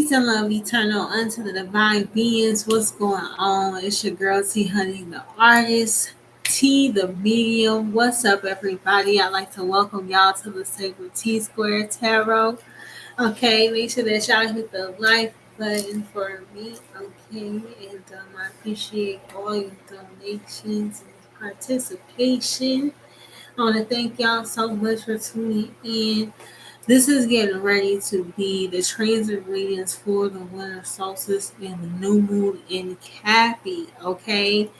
Peace and love eternal unto the divine beings. What's going on? It's your girl T Honey, the artist, T the medium. What's up, everybody? I'd like to welcome y'all to the TheSacredT² Tarot. Okay, make sure that y'all hit the like button for me. Okay, and I appreciate all your donations and participation. I want to thank y'all so much for tuning in. This is getting ready to be the transit readings for the winter solstice and the new moon in Cappy. Okay,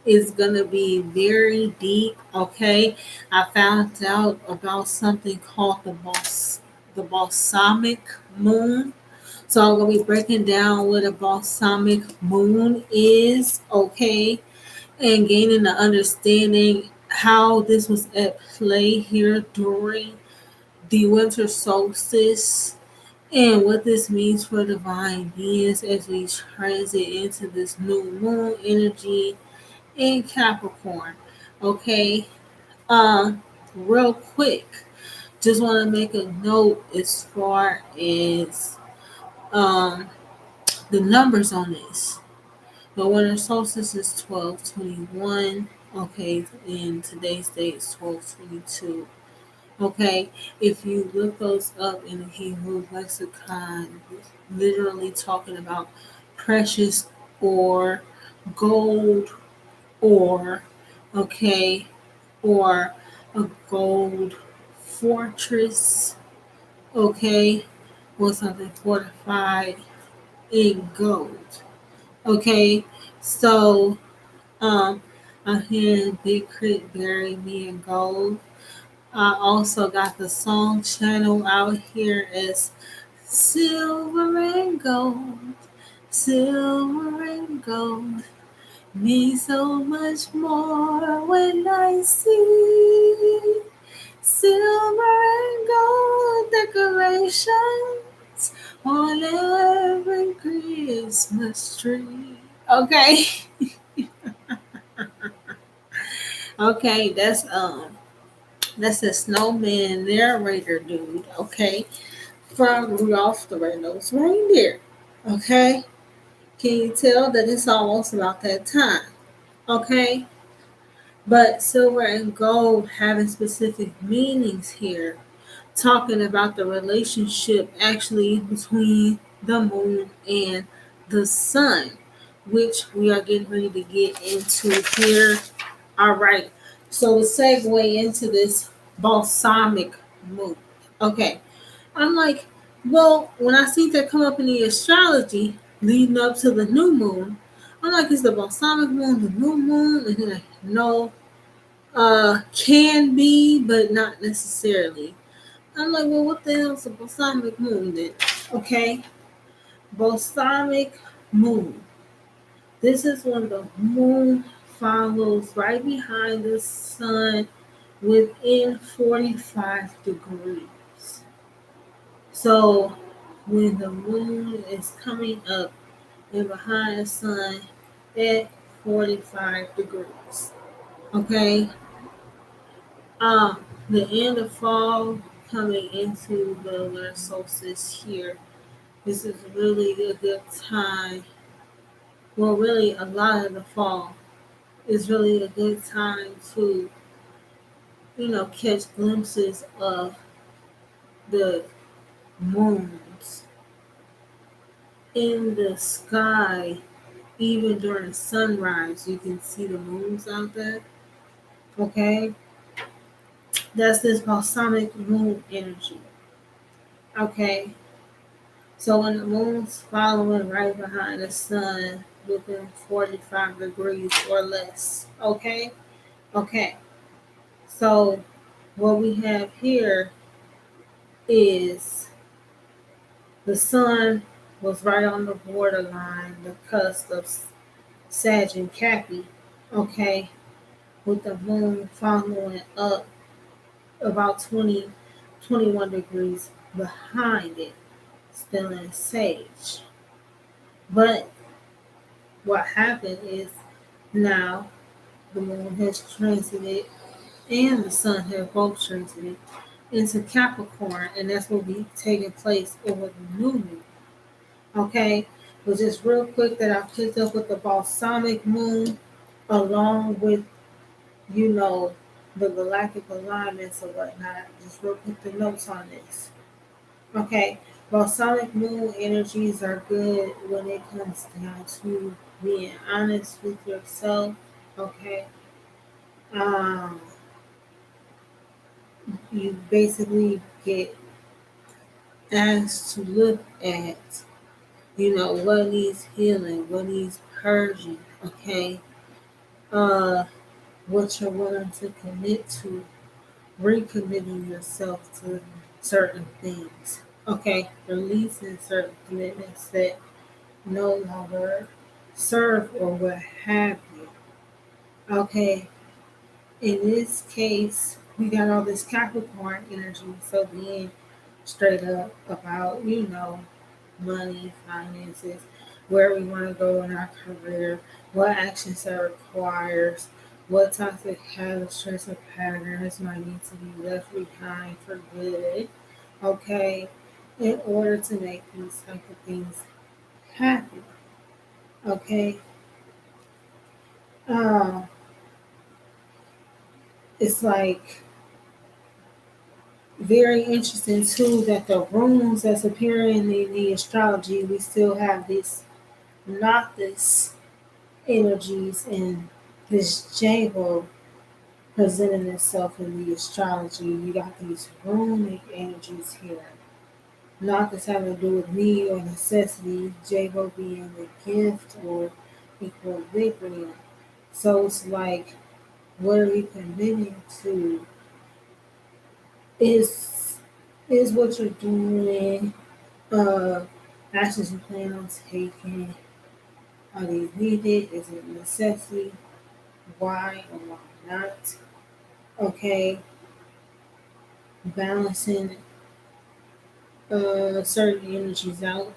it's gonna be very deep. Okay, I found out about something called the balsamic moon. So I'm gonna be breaking down what a balsamic moon is. Okay, and gaining the understanding how this was at play here during the winter solstice and what this means for divine beings as we transit into this new moon energy in Capricorn. Okay, real quick, just want to make a note as far as um the numbers on this. The winter solstice is 12/21. Okay, and today's date is 12/22. Okay, if you look those up in the Hebrew lexicon, it's literally talking about precious ore, gold ore, okay, or a gold fortress, okay, or something fortified in gold, okay. So, um, I'm hearing Big Crit bury me in gold. I also got the song channel out here as Silver and Gold. Silver and gold mean so much more when I see silver and gold decorations on every Christmas tree. Okay, okay, that's a snowman narrator dude. Okay, from Rudolph the Red-Nosed Reindeer. Okay? Can you tell that it's almost about that time? Okay? But silver and gold having specific meanings here, talking about the relationship actually between the moon and the sun, which we are getting ready to get into here. All right. So, segue into this balsamic moon. Okay. I'm like, well, when I see that come up in the astrology leading up to the new moon, I'm like, is the balsamic moon the new moon? And then no, can be, but not necessarily. I'm like, well, what the hell is a balsamic moon then? Okay, balsamic moon. This is when the moon follows right behind the sun within 45 degrees. So when the moon is coming up and behind the sun at 45 degrees. Okay. The end of fall coming into the winter solstice here. This is really a good time. Well, really, a lot of the fall is really a good time to, catch glimpses of the moons in the sky. Even during sunrise, you can see the moons out there. Okay, that's this balsamic moon energy. Okay, so when the moon's following right behind the sun within 45 degrees or less. Okay, okay. So what we have here is the sun was right on the borderline, the cusp of Sag and Cappy. Okay, with the moon following up about 21 degrees behind it, still in Sage. But what happened is now the moon has transited and the sun have both transited into Capricorn, and that's what will be taking place over the new moon. Okay, but just real quick that I picked up with the balsamic moon, along with you know the galactic alignments or whatnot. Just real quick the notes on this. Okay, balsamic moon energies are good when it comes down to being honest with yourself. Okay, um, you basically get asked to look at, what needs healing, what needs purging. Okay, what you're willing to commit to, recommitting yourself to certain things. Okay, releasing certain commitments that no longer serve or what have you. Okay, in this case, we got all this Capricorn energy, so being straight up about, money, finances, where we want to go in our career, what actions that requires, what toxic habits, stress, or patterns might need to be left behind for good. Okay, in order to make these type of things happen. Okay, uh, it's like very interesting too that the runes that's appearing in the astrology, we still have this not this energies and this J-Bo presenting itself in the astrology. You got these runic energies here. Not that's having to do with need or necessity, J-Bo being a gift or equilibrium. So it's like, what are we committing to? Is is what you're doing, uh, actions you plan on taking, are they needed? Is it necessity? Why or why not? Okay, balancing certain energies out.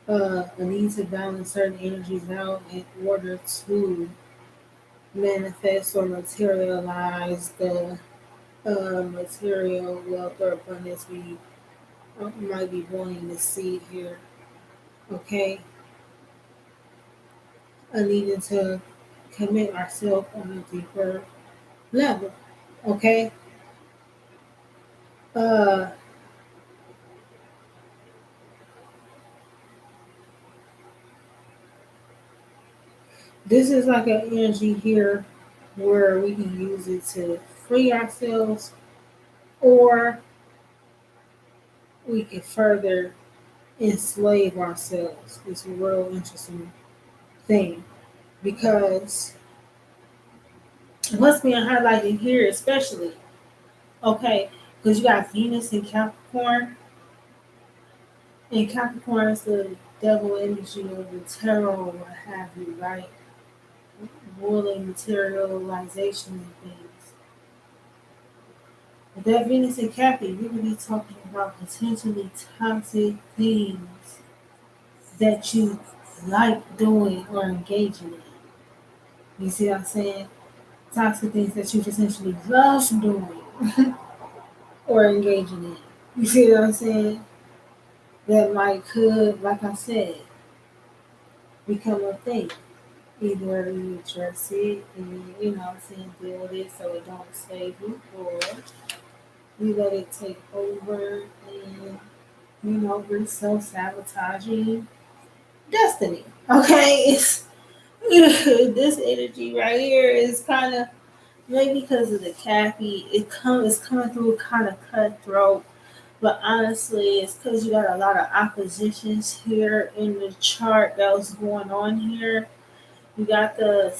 A need to balance certain energies out in order to manifest or materialize the material wealth or abundance we might be wanting to see here. Okay, a needing to commit ourselves on a deeper level. Okay, uh, this is like an energy here where we can use it to free ourselves, or we can further enslave ourselves. It's a real interesting thing because what's being highlighted here, especially, okay, because you got Venus in Capricorn, and Capricorn is the devil energy of the tarot, what have you, right? Ruling materialization and things. With that Venus in Capricorn, we could be talking about potentially toxic things that you like doing or engaging in. You see what I'm saying? Toxic things that you essentially love doing or engaging in. You see what I'm saying? That might could, like I said, become a thing. Either you address it and what I'm saying, deal with it so it don't stay you, or you let it take over and we're self sabotaging destiny. Okay, it's this energy right here is kind of, maybe because of the Cappy, it's coming through kind of cutthroat. But honestly, it's because you got a lot of oppositions here in the chart that was going on here. You got the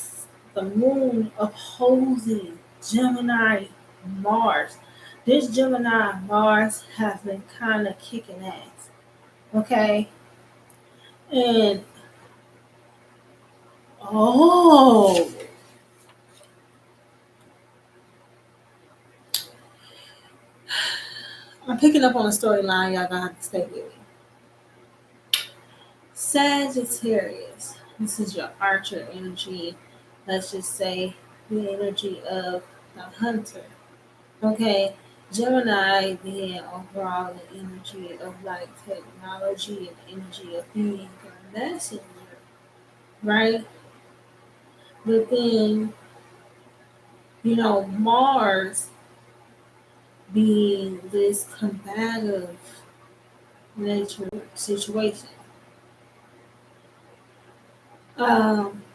moon opposing Gemini Mars. This Gemini Mars has been kind of kicking ass. Okay, and oh, I'm picking up on a storyline. Y'all gonna have to stay with me. Sagittarius. This is your archer energy. Let's just say the energy of the hunter. Okay. Gemini being overall the energy of like technology and energy of being a messenger, right? But then, Mars being this combative nature situation.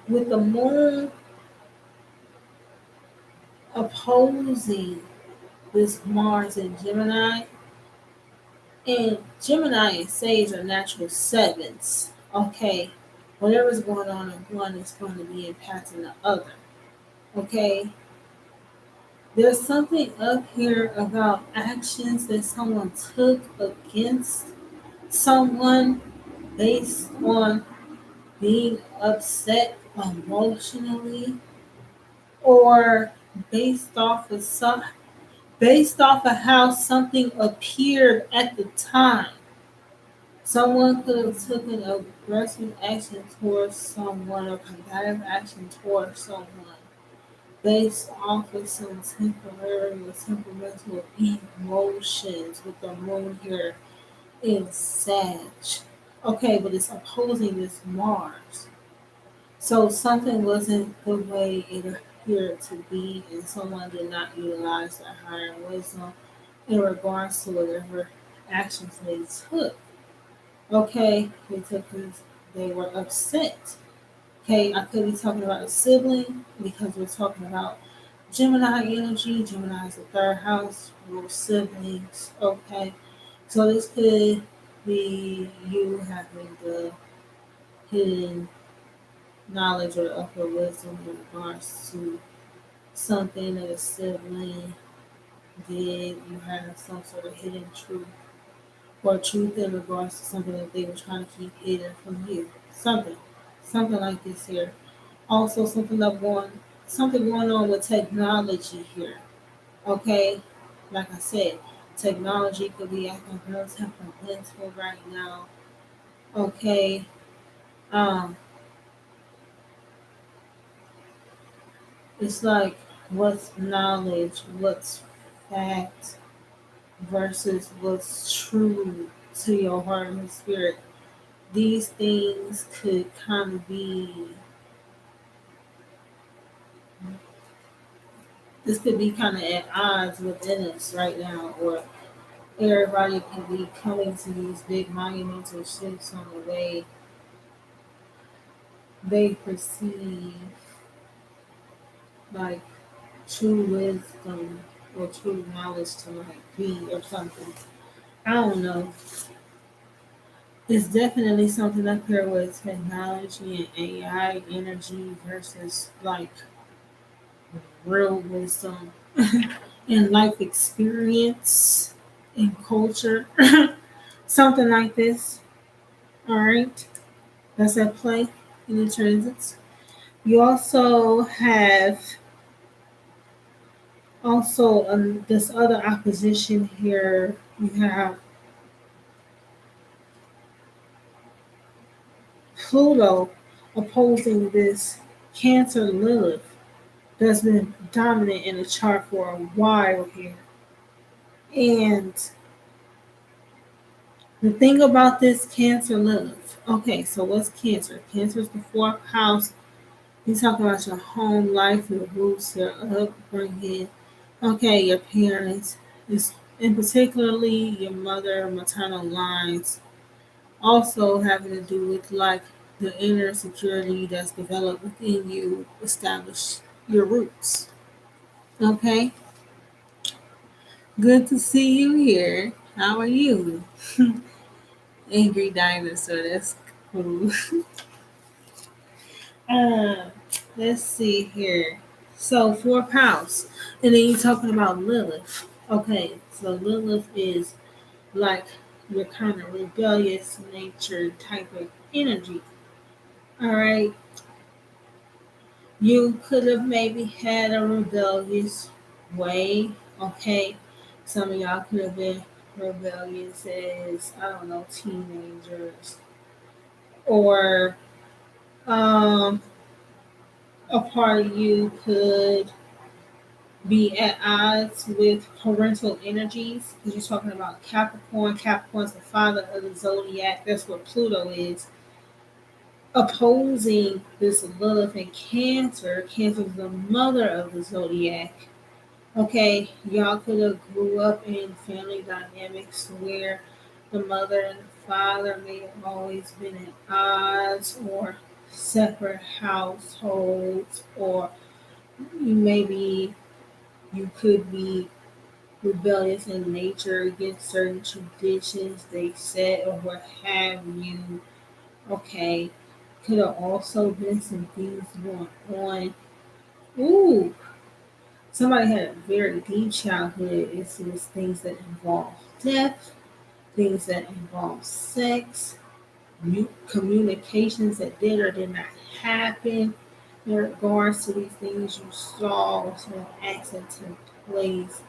With the moon opposing this Mars in Gemini, and Gemini and Sage are natural sevens. Okay, whatever's going on in one is going to be impacting the other. Okay, there's something up here about actions that someone took against someone based on being upset emotionally or based off of how something appeared at the time. Someone could have taken aggressive action towards someone or combative action towards someone based off of some temporary or temperamental emotions with the moon here in Sag. Okay, but it's opposing this Mars. So something wasn't the way it appeared to be, and someone did not utilize their higher wisdom in regards to whatever actions they took. Okay, because they were upset. Okay, I could be talking about a sibling because we're talking about Gemini energy. Gemini is the third house, we're siblings. Okay, so this could be you having the hidden knowledge or upper wisdom in regards to something that a sibling did. You have some sort of hidden truth or truth in regards to something that they were trying to keep hidden from you. Something like this here. Also, something going on with technology here. Okay, like I said, technology could be acting real temperamental right now. Okay, um, it's like what's knowledge, what's fact versus what's true to your heart and spirit. These things could kind of be this could be kind of at odds within us right now, or everybody could be coming to these big monumental shifts on the way they perceive like true wisdom or true knowledge to like be or something. I don't know. It's definitely something up here with technology and AI energy versus like real wisdom and life experience and culture. Something like this. All right. That's at play in the transits. You also have this other opposition here. You have Pluto opposing this Cancer Lilith that's been dominant in the chart for a while here. And the thing about this Cancer Lilith, okay, so what's Cancer? Cancer is the fourth house. You talk about your home life, your roots, your upbringing. Okay, your parents, and particularly your mother, maternal lines, also having to do with like the inner security that's developed within you, establish your roots. Okay, good to see you here. How are you? Angry dinosaur, that's cool. Uh, let's see here. So fourth house, and then you're talking about Lilith. Okay, so Lilith is like your kind of rebellious nature type of energy. All right, you could have maybe had a rebellious way. Okay, some of y'all could have been rebellious as I don't know teenagers, or um, a part of you could be at odds with parental energies, because you're talking about Capricorn. Capricorn's the father of the zodiac. That's what Pluto is. Opposing this Lilith and Cancer. Cancer is the mother of the zodiac. Okay, y'all could have grew up in family dynamics where the mother and the father may have always been at odds, or separate households, or maybe you could be rebellious in nature against certain traditions they set, or what have you. Okay, could have also been some things going on. Ooh, somebody had a very deep childhood. It's just things that involve death, things that involve sex, communications that did or did not happen in regards to these things you saw or some accident took place.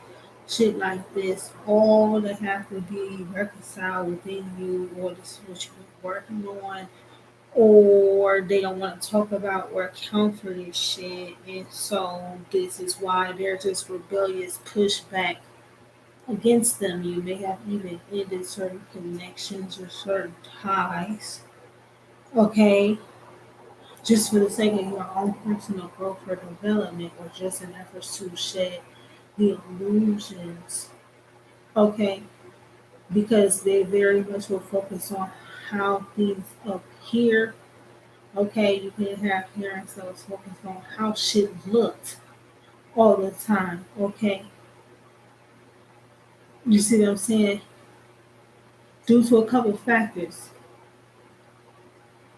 Shit like this, all that have to be reconciled within you, or this is what you've been working on, or they don't want to talk about or account for this shit. And so this is why they're just rebellious pushback against them. You may have even ended certain connections or certain ties. Okay, just for the sake of your own personal growth or development, or just in efforts to shed the illusions. Okay, because they very much will focus on how things appear. Okay, you can have parents that was focused on how shit looked all the time. Okay, you see what I'm saying? Due to a couple of factors.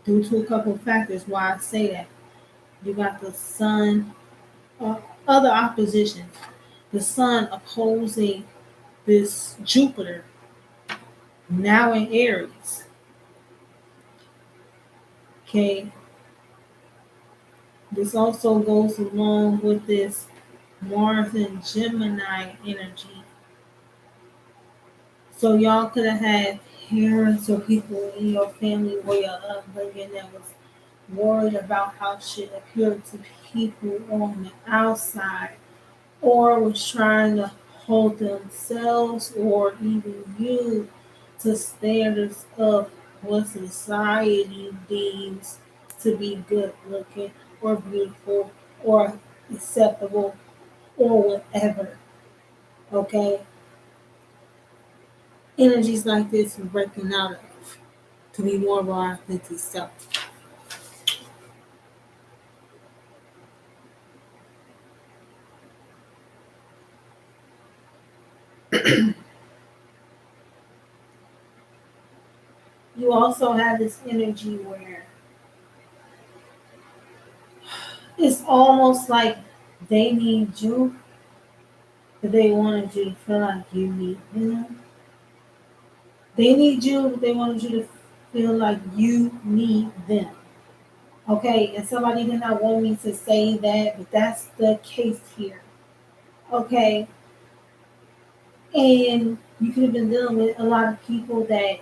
Due to a couple of factors, why I say that. You got the sun, other oppositions. The sun opposing this Jupiter, now in Aries. Okay, this also goes along with this Mars and Gemini energy. So y'all could have had parents or people in your family or your upbringing that was worried about how shit appeared to people on the outside, or was trying to hold themselves or even you to standards of what society deems to be good looking or beautiful or acceptable or whatever. Okay? Energies like this are breaking out of to be more of our authentic self. You also have this energy where it's almost like they need you, but they wanted you to feel like you need them. They need you, but they wanted you to feel like you need them. Okay, and somebody did not want me to say that, but that's the case here. Okay, and you could have been dealing with a lot of people that,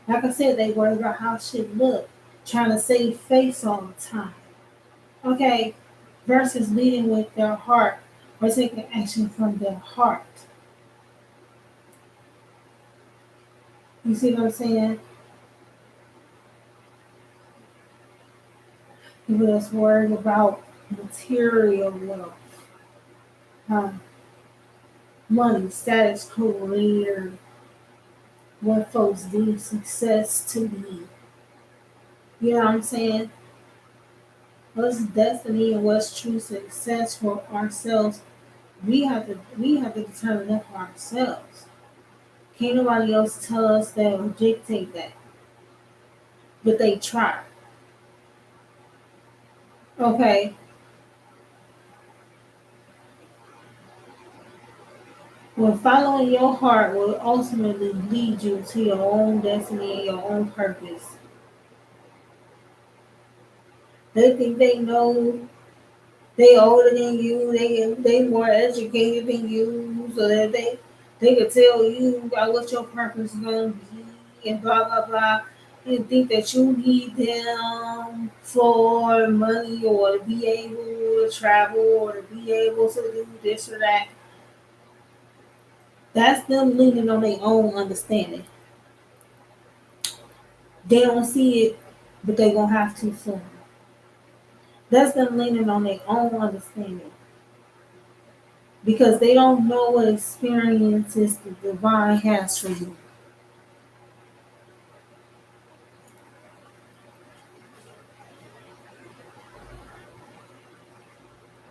like I said, they worry about how shit look, trying to save face all the time. Okay, versus leading with their heart or taking action from their heart. You see what I'm saying? People that's worried about material wealth, um, money, status, career, what folks deem success to be. You know what I'm saying? What's destiny and what's true success for ourselves, we have to determine that for ourselves. Can't nobody else tell us that or dictate that. But they try. Okay. Well, following your heart will ultimately lead you to your own destiny and your own purpose. They think they know they older than you, they more educated than you, so that they could tell you about what your purpose is gonna be and blah blah blah. and think that you need them for money or to be able to travel or to be able to do this or that. That's them leaning on their own understanding. They don't see it, but they gonna have to soon. That's them leaning on their own understanding because they don't know what experiences the divine has for you.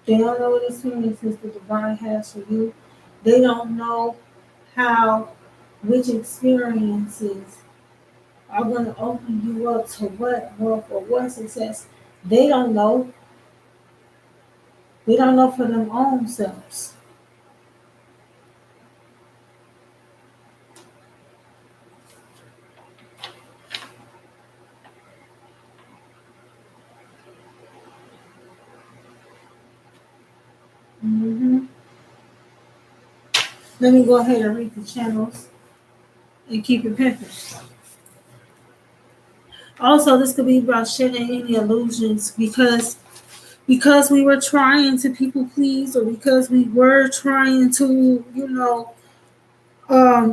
They don't know what experiences the divine has for you. They don't know how, which experiences are going to open you up to what wealth or what success. They don't know. They don't know for them own selves. hmm Let me go ahead and read the channels and keep it pimping. Also, this could be about shedding any illusions because we were trying to people please or because we were trying to,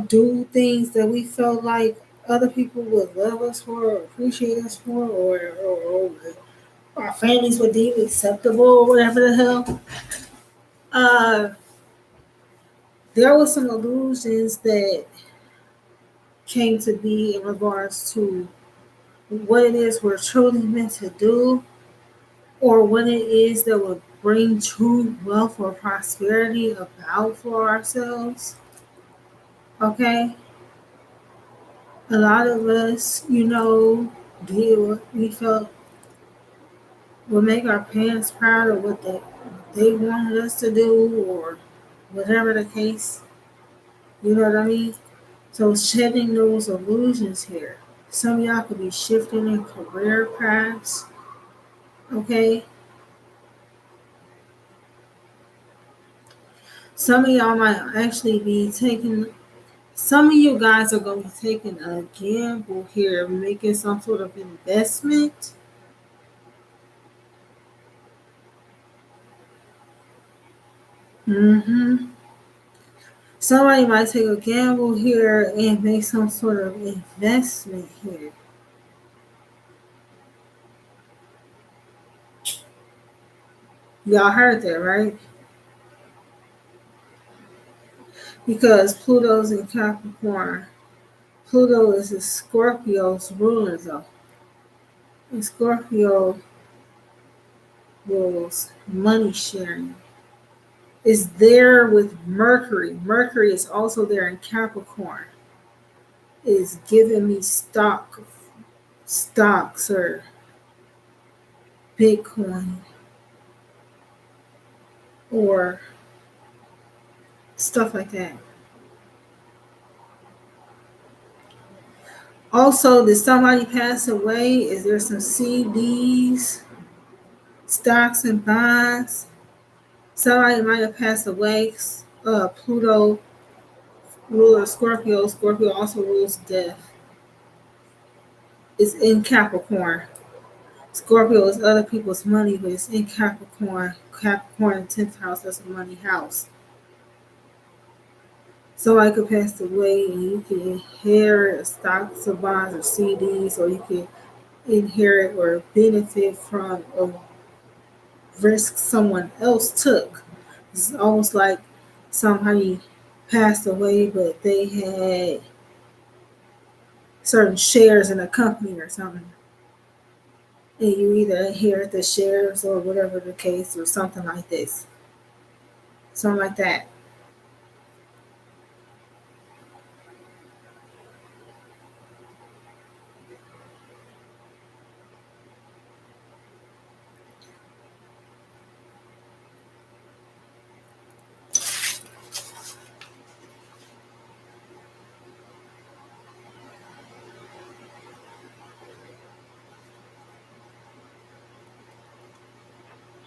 do things that we felt like other people would love us for or appreciate us for or our families would deem acceptable or whatever the hell. Uh, there was some illusions that came to be in regards to what it is we're truly meant to do or what it is that would bring true wealth or prosperity about for ourselves. Okay? A lot of us, did what we felt would make our parents proud of what they wanted us to do or whatever the case. You know what I mean? So shedding those illusions here. Some of y'all could be shifting in career paths. Okay? Some of y'all might actually be taking some of you guys are going to be taking a gamble here, making some sort of investment. hmm Somebody might take a gamble here and make some sort of investment here. Y'all heard that, right? Because Pluto's in Capricorn. Pluto is a Scorpio's ruler, though. And Scorpio rules money sharing. Is there with Mercury. Mercury is also there in Capricorn. Is giving me stocks or Bitcoin or stuff like that. Also, did somebody pass away? Is there some CDs, stocks and bonds? Somebody might have passed away. Pluto ruler Scorpio. Scorpio also rules death. It's in Capricorn. Scorpio is other people's money, but it's in Capricorn. Capricorn, 10th house, that's a money house. Somebody could pass away and you can inherit stocks or bonds or CDs, or you can inherit or benefit from a risk someone else took. It's almost like somebody passed away, but they had certain shares in a company or something. And you either inherit the shares or whatever the case, or something like this. Something like that.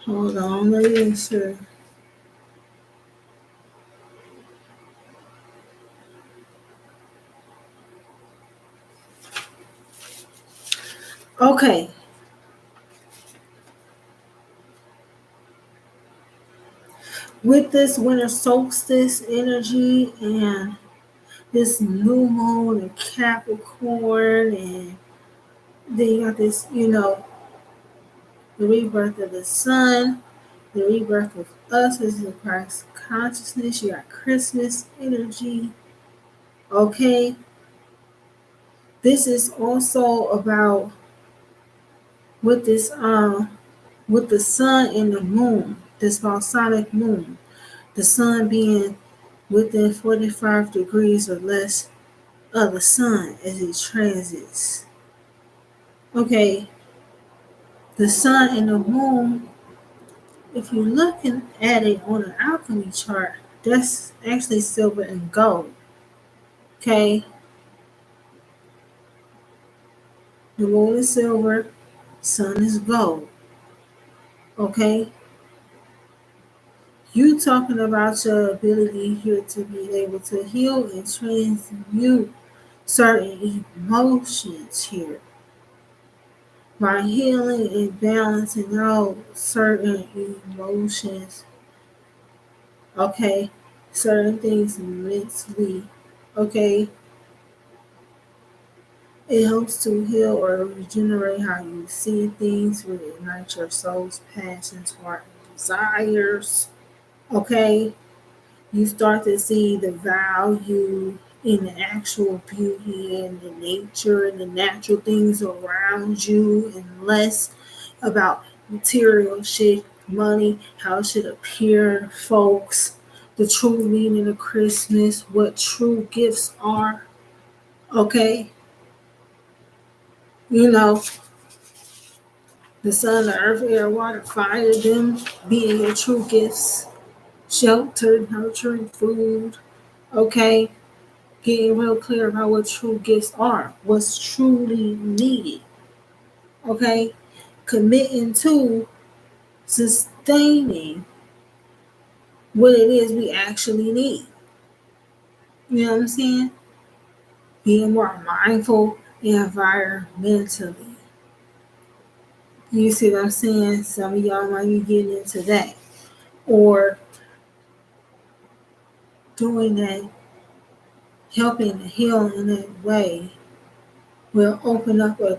Hold on, let me make sure. Okay. With this winter solstice energy and this new moon in Capricorn, and then you got this, the rebirth of the sun, the rebirth of us as the Christ consciousness. You got Christmas energy. Okay. This is also about with this with the sun and the moon, this balsamic moon, the sun being within 45 degrees or less of the sun as it transits. Okay, the sun and the moon, if you're looking at it on an alchemy chart, that's actually silver and gold. Okay, the moon is silver, sun is gold. Okay, you talking about your ability here to be able to heal and transmute certain emotions here by healing and balancing out certain emotions. Okay, certain things mentally. Okay, it helps to heal or regenerate how you see things, reignite your soul's passions, heart, and desires. Okay, you start to see the value in the actual beauty and the nature and the natural things around you, and less about material shit, money, how it should appear to folks, the true meaning of Christmas, what true gifts are. Okay, you know, the sun, the earth, air, water, fire, them being your true gifts, shelter, nurturing, food. Okay, getting real clear about what true gifts are, what's truly needed. Okay, committing to sustaining what it is we actually need. You know what I'm saying? Being more mindful environmentally. You see what I'm saying? Some of y'all might be getting into that. Or doing that, helping to heal in that way will open up to a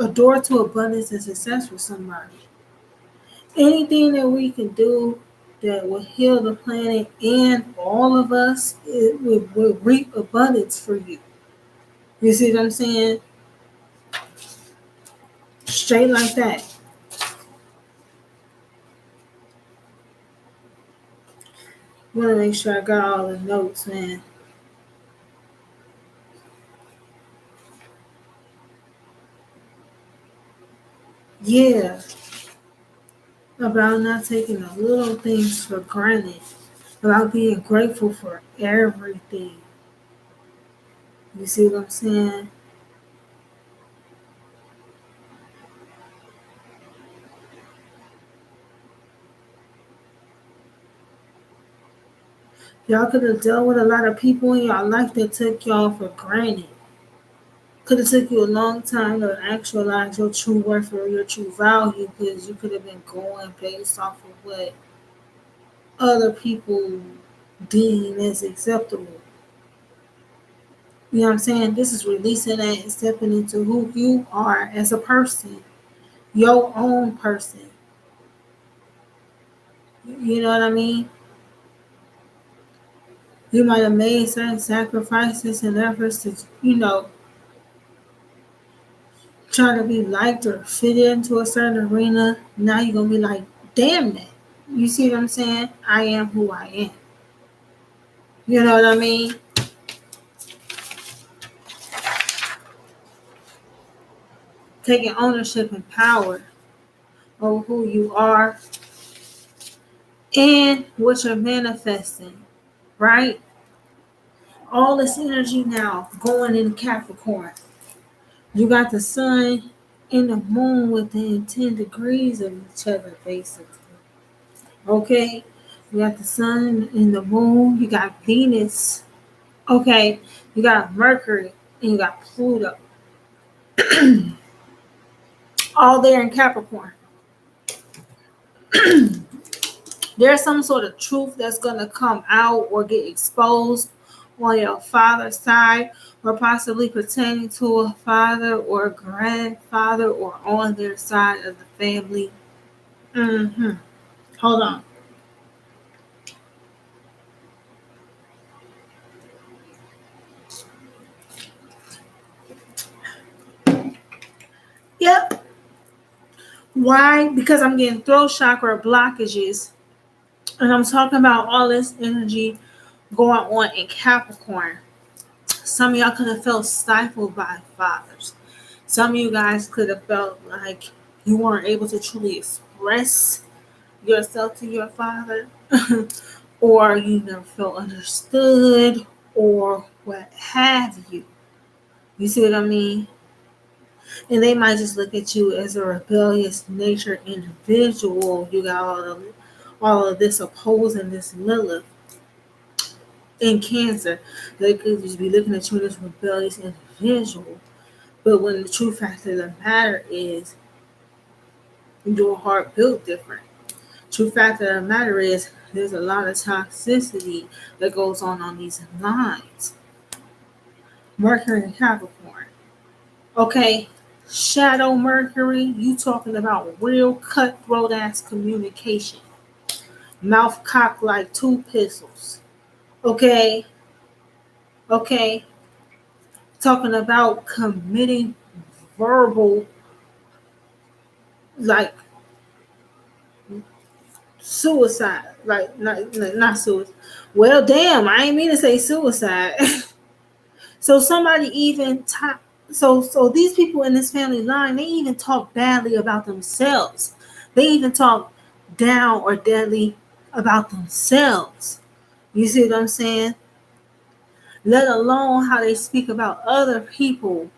door to abundance and success for somebody. Anything that we can do that will heal the planet and all of us, it will reap abundance for you. You see what I'm saying? Straight like that. Want to make sure I got all the notes, man. Yeah, about not taking the little things for granted, about being grateful for everything. You see what I'm saying? Y'all could have dealt with a lot of people in your life that took y'all for granted. Could have took you a long time to actualize your true worth or your true value, because you could have been going based off of what other people deem as acceptable. You know what I'm saying? This is releasing that and stepping into who you are as a person, your own person. You know what I mean? You might have made certain sacrifices and efforts to, try to be liked or fit into a certain arena. Now you're going to be like, damn that. You see what I'm saying? I am who I am. You know what I mean? Taking ownership and power over who you are and what you're manifesting, right? All this energy now going in Capricorn. You got the sun and the moon within 10 degrees of each other, basically. Okay? You got the sun and the moon. You got Venus. Okay? You got Mercury and you got Pluto. all there in Capricorn. There's some sort of truth that's going to come out or get exposed on your father's side, or possibly pertaining to a father or a grandfather, or on their side of the family. Hold on. Yep. Why? Because I'm getting throat chakra blockages, and I'm talking about all this energy going on in Capricorn. Some of y'all could have felt stifled by fathers. Some of you guys could have felt like you weren't able to truly express yourself to your father, or you never felt understood, or what have you. You see what I mean? And they might just look at you as a rebellious nature individual. You got all of this opposing this Lilith in Cancer. They could just be looking at you as a rebellious individual. But when the true fact of the matter is, your heart built different. True fact of the matter is, there's a lot of toxicity that goes on these lines. Mercury and Capricorn. Okay, Shadow Mercury, you talking about real cutthroat ass communication. Mouth cocked like two pistols. Okay, okay. Talking about committing verbal, like, suicide. Like, not suicide. Well, damn, I ain't mean to say suicide. So somebody even so these people in this family line, they even talk badly about themselves. They even talk down or deadly about themselves. You see what I'm saying? Let alone how they speak about other people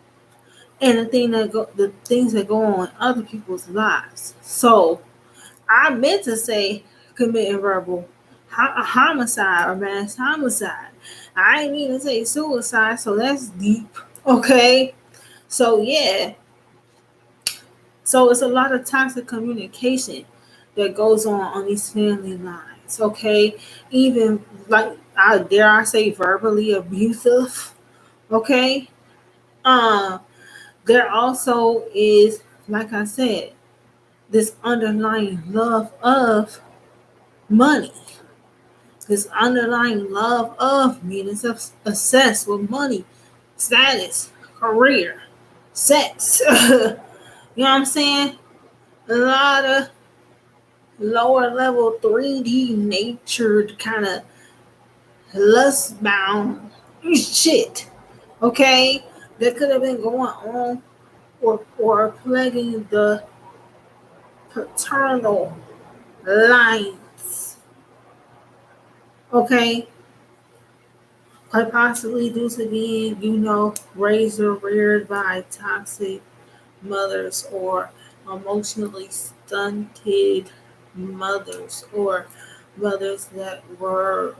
and the things that go on in other people's lives. So I meant to say committing verbal homicide or mass homicide. I ain't mean to say suicide, so that's deep. Okay. So yeah. So it's a lot of toxic communication that goes on these family lines. Okay. Even, like, dare I say, verbally abusive. Okay. Uh there also is, like I said, this underlying love of money. This underlying love of meaning obsessed with money, status, career, sex. You know what I'm saying? A lot of lower level 3D natured kind of lust bound shit. Okay? That could have been going on or plaguing the paternal lines. Okay? Quite possibly due to being, raised or reared by toxic mothers, or emotionally stunted mothers, or mothers that were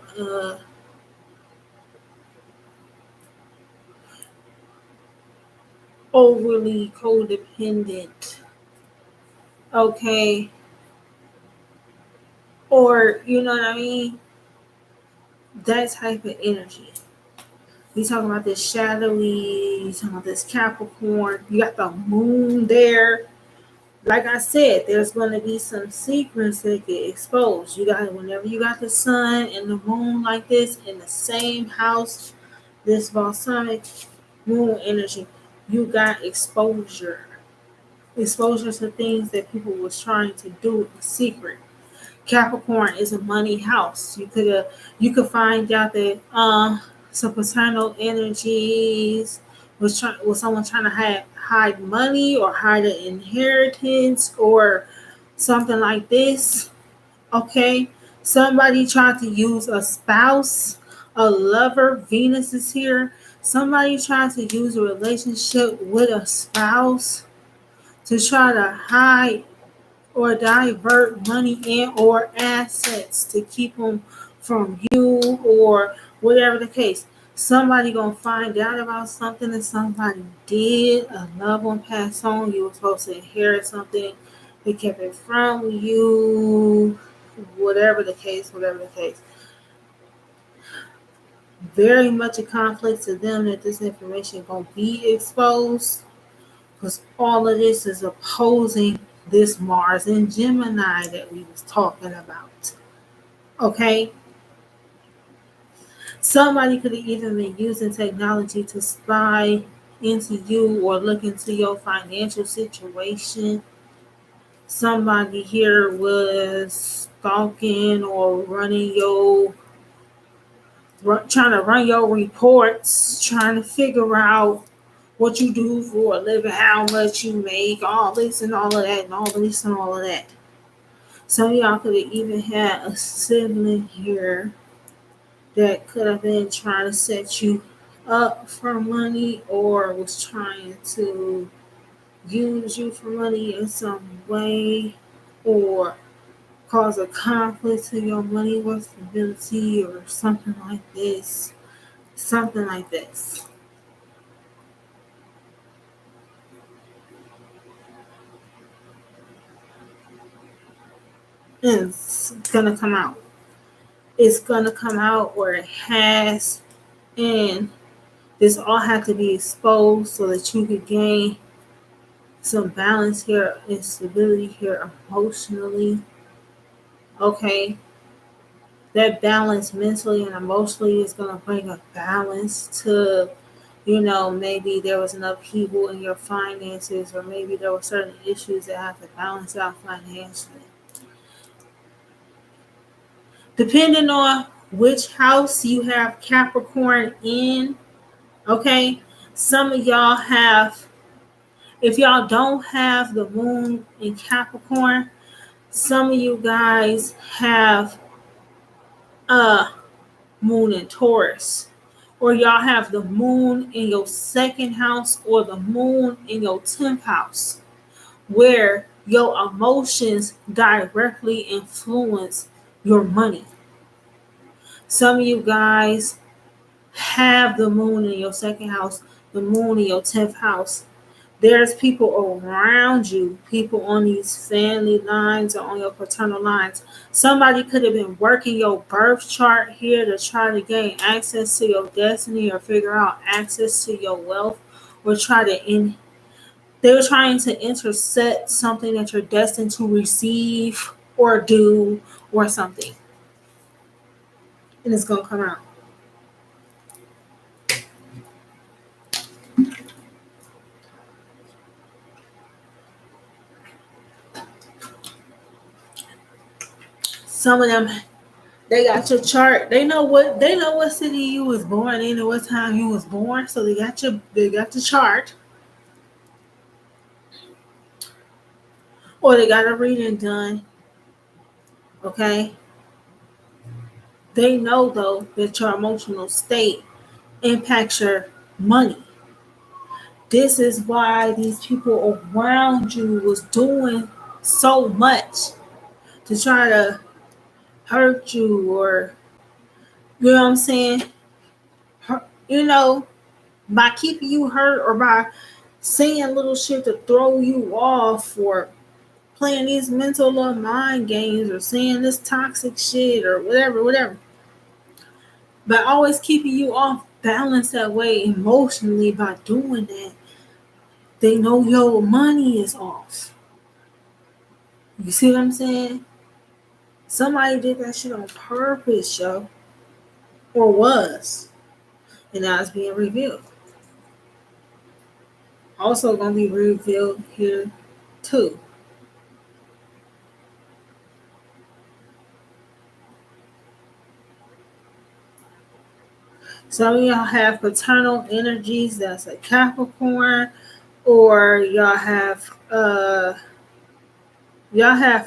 overly codependent. Okay. Or, you know what I mean? That type of energy. You talking about this shadowy, you talking about this Capricorn, you got the moon there. Like I said, there's going to be some secrets that get exposed. Whenever you got the sun and the moon like this in the same house, this balsamic moon energy, you got exposure. Exposure to things that people was trying to do in secret. Capricorn is a money house. You could find out that some paternal energies was someone trying to hide money or hide an inheritance or something like this. Okay, somebody tried to use a spouse, a lover. Venus is here. Somebody tried to use a relationship with a spouse to try to hide or divert money and or assets to keep them from you, or whatever the case. Somebody gonna find out about something that somebody did. A loved one passed on. You were supposed to inherit something. They kept it from you. Whatever the case, whatever the case. Very much a conflict to them that this information gonna be exposed, because all of this is opposing this Mars and Gemini that we was talking about. Okay? Somebody could have even been using technology to spy into you or look into your financial situation. Somebody here was stalking or trying to run your reports, trying to figure out what you do for a living, how much you make, all this and all of that, and all this and all of that. Some of y'all could have even had a sibling here that could have been trying to set you up for money or was trying to use you for money in some way or cause a conflict to your money with stability or something like this. Something like this. It's gonna come out. It's gonna come out where it has, and this all had to be exposed so that you could gain some balance here and stability here emotionally. Okay, that balance mentally and emotionally is going to bring a balance to, maybe there was an upheaval in your finances, or maybe there were certain issues that have to balance out financially. Depending on which house you have Capricorn in, okay, some of y'all have, if y'all don't have the moon in Capricorn, some of you guys have a moon in Taurus, or y'all have the moon in your second house or the moon in your 10th house, where your emotions directly influence your money. Some of you guys have the moon in your second house, the moon in your 10th house. There's people around you, people on these family lines or on your paternal lines. Somebody could have been working your birth chart here to try to gain access to your destiny or figure out access to your wealth, or they were trying to intercept something that you're destined to receive or do or something. And it's gonna come out. Some of them, they got your chart. They know what city you was born in and what time you was born. So they got the chart. Or they got a reading done. Okay. They know though that your emotional state impacts your money. This is why these people around you was doing so much to try to hurt you, or you know what I'm saying? You know, by keeping you hurt or by saying little shit to throw you off, or playing these mental little mind games, or saying this toxic shit or whatever. But always keeping you off balance that way emotionally by doing that, they know your money is off. You see what I'm saying? Somebody did that shit on purpose, yo. Or was. And now it's being revealed. Also gonna be revealed here too. Some of y'all have paternal energies, that's a Capricorn, or y'all have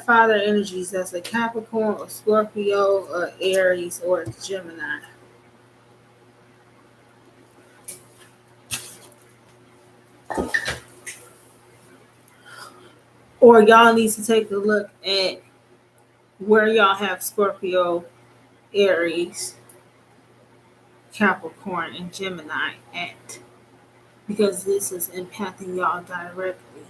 father energies, that's a Capricorn or Scorpio or Aries or Gemini. Or y'all need to take a look at where y'all have Scorpio, Aries, Capricorn and Gemini at, because this is impacting y'all directly.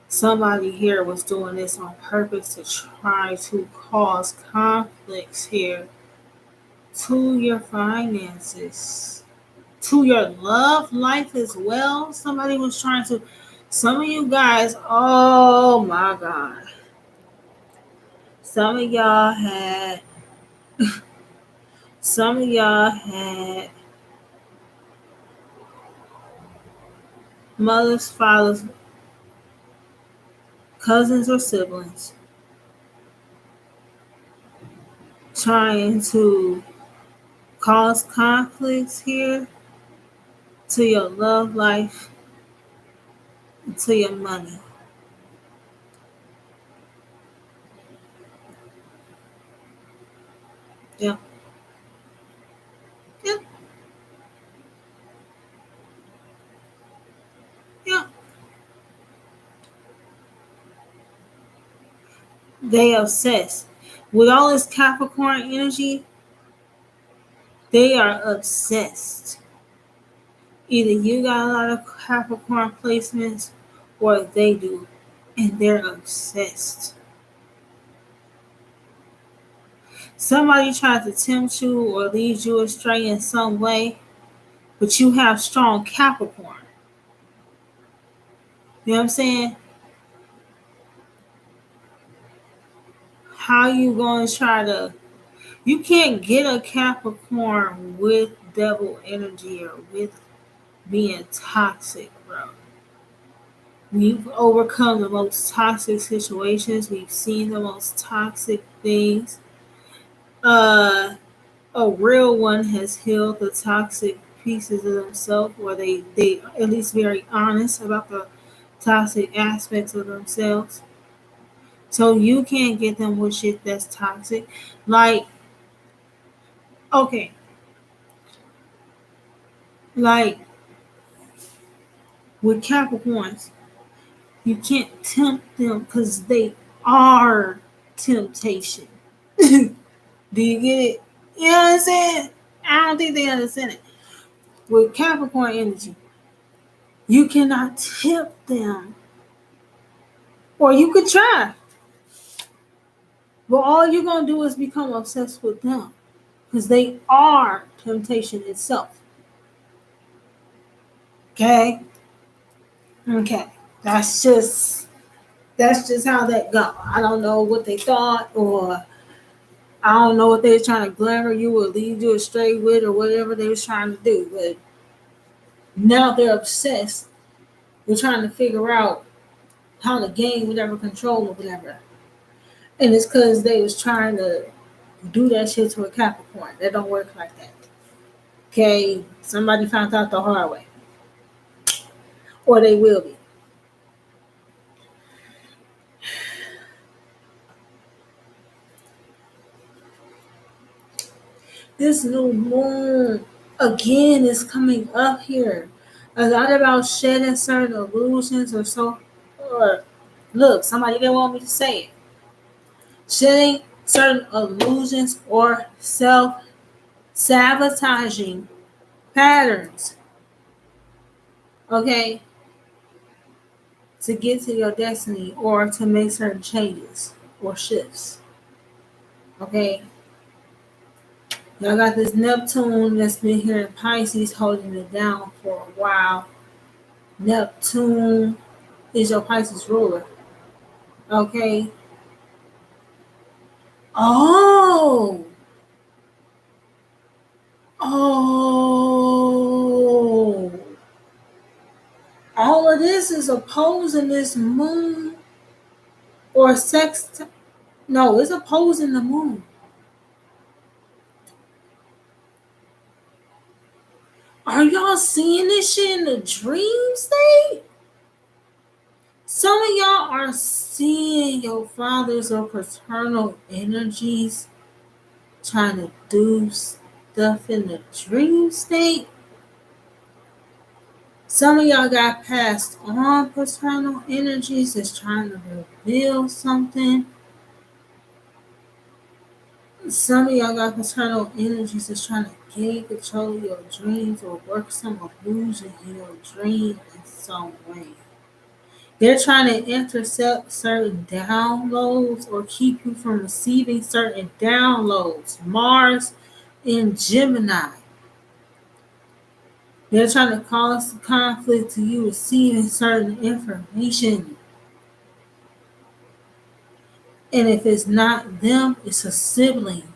Somebody here was doing this on purpose to try to cause conflicts here to your finances, to your love life as well. Somebody was trying to, some of you guys, oh my God. Some of y'all had mothers, fathers, cousins, or siblings trying to cause conflicts here to your love life, to your money. Yep. Yep. Yep. They obsessed. With all this Capricorn energy, they are obsessed. Either you got a lot of Capricorn placements or they do. And they're obsessed. Somebody tried to tempt you or lead you astray in some way, but you have strong Capricorn. You know what I'm saying? How you going to try to... You can't get a Capricorn with devil energy or with being toxic, bro. We've overcome the most toxic situations. We've seen the most toxic things. A real one has healed the toxic pieces of themselves, or they at least very honest about the toxic aspects of themselves. So you can't get them with shit that's toxic. Like, okay, like with Capricorns, you can't tempt them because they are temptation. Do you get it? You know what I'm saying? I don't think they understand it. With Capricorn energy, you cannot tempt them. Or you could try. But all you're going to do is become obsessed with them. Because they are temptation itself. Okay? Okay. That's just how that go. I don't know what they thought, or I don't know what they were trying to glamour you or lead you astray with, or whatever they was trying to do. But now they're obsessed. They're trying to figure out how to gain whatever control or whatever. And it's because they was trying to do that shit to a Capricorn. That don't work like that. Okay? Somebody found out the hard way. Or they will be. This new moon again is coming up here. A lot about shedding certain illusions or so. Or look, somebody didn't want me to say it. Shedding certain illusions or self-sabotaging patterns. Okay? To get to your destiny or to make certain changes or shifts. Okay? Y'all got this Neptune that's been here in Pisces holding it down for a while. Neptune is your Pisces ruler. Okay? Oh! Oh! All of this is opposing this moon or sext. No, it's opposing the moon. Are y'all seeing this shit in the dream state? Some of y'all are seeing your father's or paternal energies trying to do stuff in the dream state. Some of y'all got passed on paternal energies that's trying to reveal something. Some of y'all got paternal energies that's trying to gain control of your dreams or work some illusion in your dream in some way. They're trying to intercept certain downloads or keep you from receiving certain downloads. Mars in Gemini. They're trying to cause conflict to you receiving certain information. And if it's not them, it's a sibling.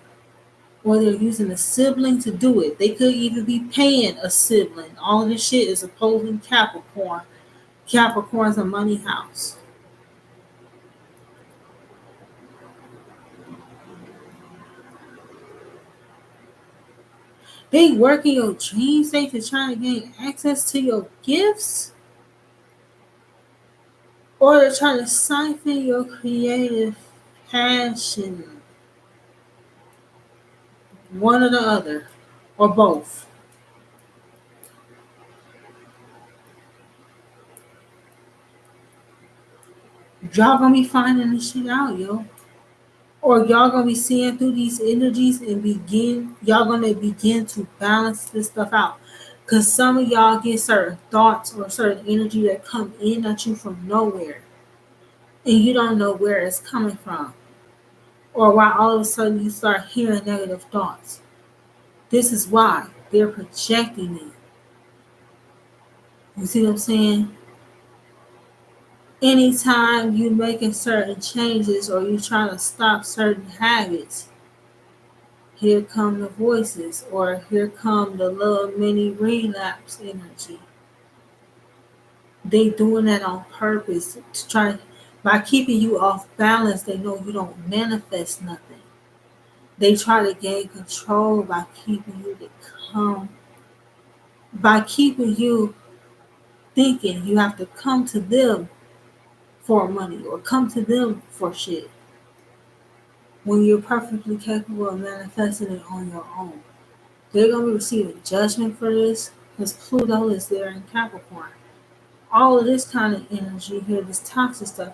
Or they're using a sibling to do it. They could even be paying a sibling. All of this shit is opposing Capricorn. Capricorn's a money house. They work in your dream state to try to gain access to your gifts. Or they're trying to siphon your creative passion. One or the other. Or both. Y'all gonna be finding this shit out, yo. Or y'all gonna be seeing through these energies and y'all gonna begin to balance this stuff out. Cause some of y'all get certain thoughts or certain energy that come in at you from nowhere. And you don't know where it's coming from. Or why all of a sudden you start hearing negative thoughts. This is why they're projecting it. You see what I'm saying? Anytime you making certain changes or you trying to stop certain habits, here come the voices, or here come the little mini relapse energy. They doing that on purpose to try, by keeping you off balance. They know you don't manifest nothing. They try to gain control by keeping you to come, by keeping you thinking you have to come to them for money or come to them for shit when you're perfectly capable of manifesting it on your own. They're going to be receiving judgment for this because Pluto is there in Capricorn. All of this kind of energy here, this toxic stuff,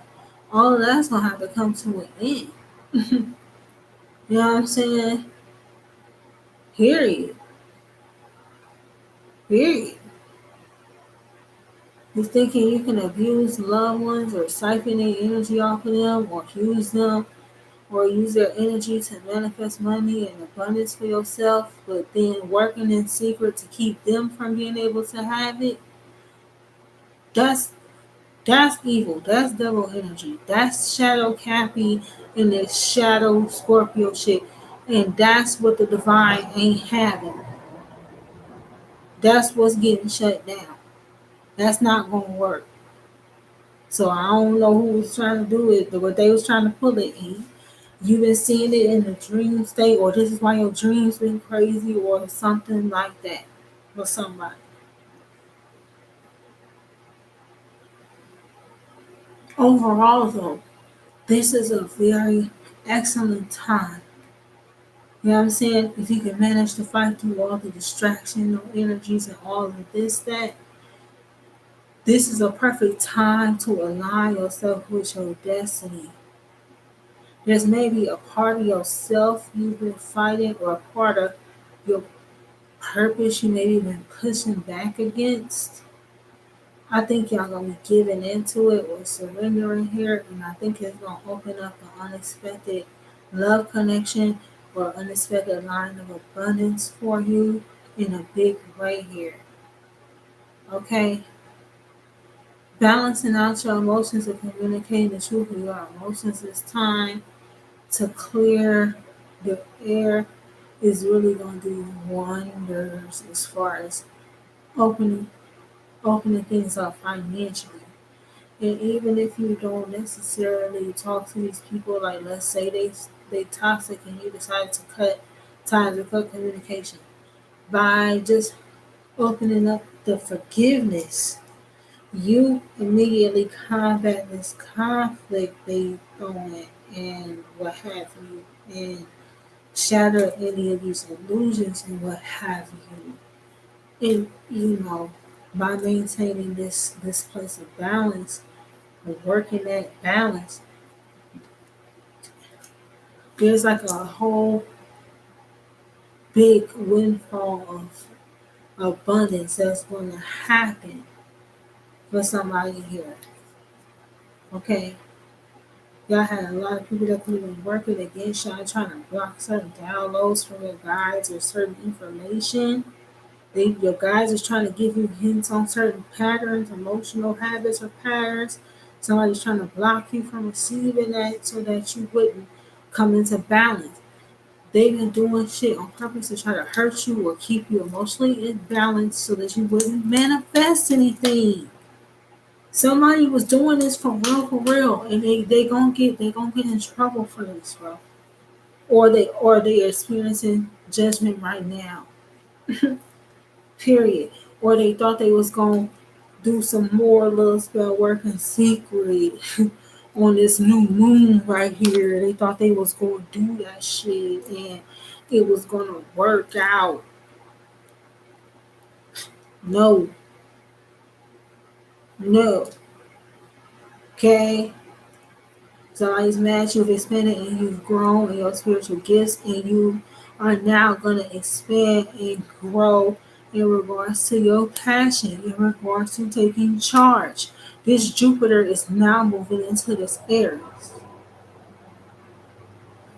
all of that's going to have to come to an end. You know what I'm saying? Period. Period. You thinking you can abuse loved ones or siphon their energy off of them or use them or use their energy to manifest money and abundance for yourself, but then working in secret to keep them from being able to have it? That's That's evil. That's devil energy. That's shadow Cappy and this shadow Scorpio shit. And that's what the divine ain't having. That's what's getting shut down. That's not gonna work. So I don't know who was trying to do it, but what they was trying to pull it in. You've been seeing it in the dream state, or this is why your dreams been crazy, or something like that. For somebody. Overall though, this is a very excellent time. You know what I'm saying? If you can manage to fight through all the distraction, no energies, and all of that, this is a perfect time to align yourself with your destiny. There's maybe a part of yourself you've been fighting, or a part of your purpose you maybe been pushing back against. I think y'all gonna be giving into it or surrendering here, and I think it's gonna open up an unexpected love connection or unexpected line of abundance for you in a big way here. Okay? Balancing out your emotions and communicating the truth of your emotions this time to clear the air is really gonna do wonders as far as opening opening things up financially. And even if you don't necessarily talk to these people, like let's say they toxic and you decide to cut ties or cut communication, by just opening up the forgiveness, you immediately combat this conflict they throwing and what have you, and shatter any of these illusions and what have you. And by maintaining this place of balance, working that balance, there's like a whole big windfall of abundance that's going to happen for somebody here. Okay, y'all had a lot of people that could have been working against y'all, trying to block certain downloads from your guides or certain information. Your guides is trying to give you hints on certain patterns, emotional habits or patterns. Somebody's trying to block you from receiving that so that you wouldn't come into balance. They've been doing shit on purpose to try to hurt you or keep you emotionally imbalanced so that you wouldn't manifest anything. Somebody was doing this for real, and they gonna get in trouble for this, bro. Or they experiencing judgment right now. Period. Or they thought they was gonna do some more little spell work in secret on this new moon right here. They thought they was gonna do that shit and it was gonna work out. No, no. Okay. Somebody's mad at you for expanding and you've grown in your spiritual gifts and you are now gonna expand and grow in regards to your passion, in regards to taking charge. This Jupiter is now moving into this Aries.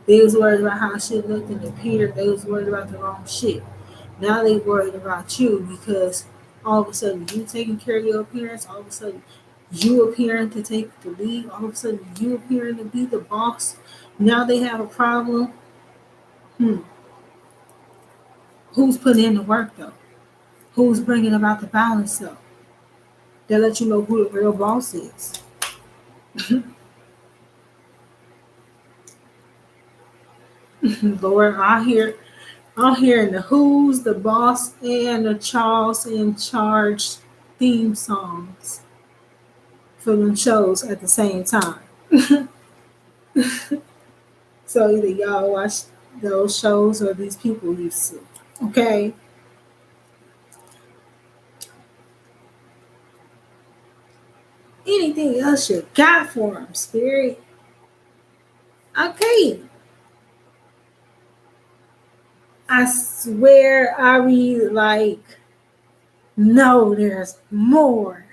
They was worried about how shit looked and appeared. They was worried about the wrong shit. Now they worried about you because all of a sudden you taking care of your appearance. All of a sudden you appearing to take the lead. All of a sudden you appearing to be the boss. Now they have a problem. Who's putting in the work though? Who's bringing about the balance though? They let you know who the real boss is. Lord, I'm hearing the Who's, the Boss, and the Charles in Charge theme songs for them shows at the same time. So either y'all watch those shows or these people used to. Okay? Anything else you got for them, Spirit? Okay. I swear I read like, no, there's more.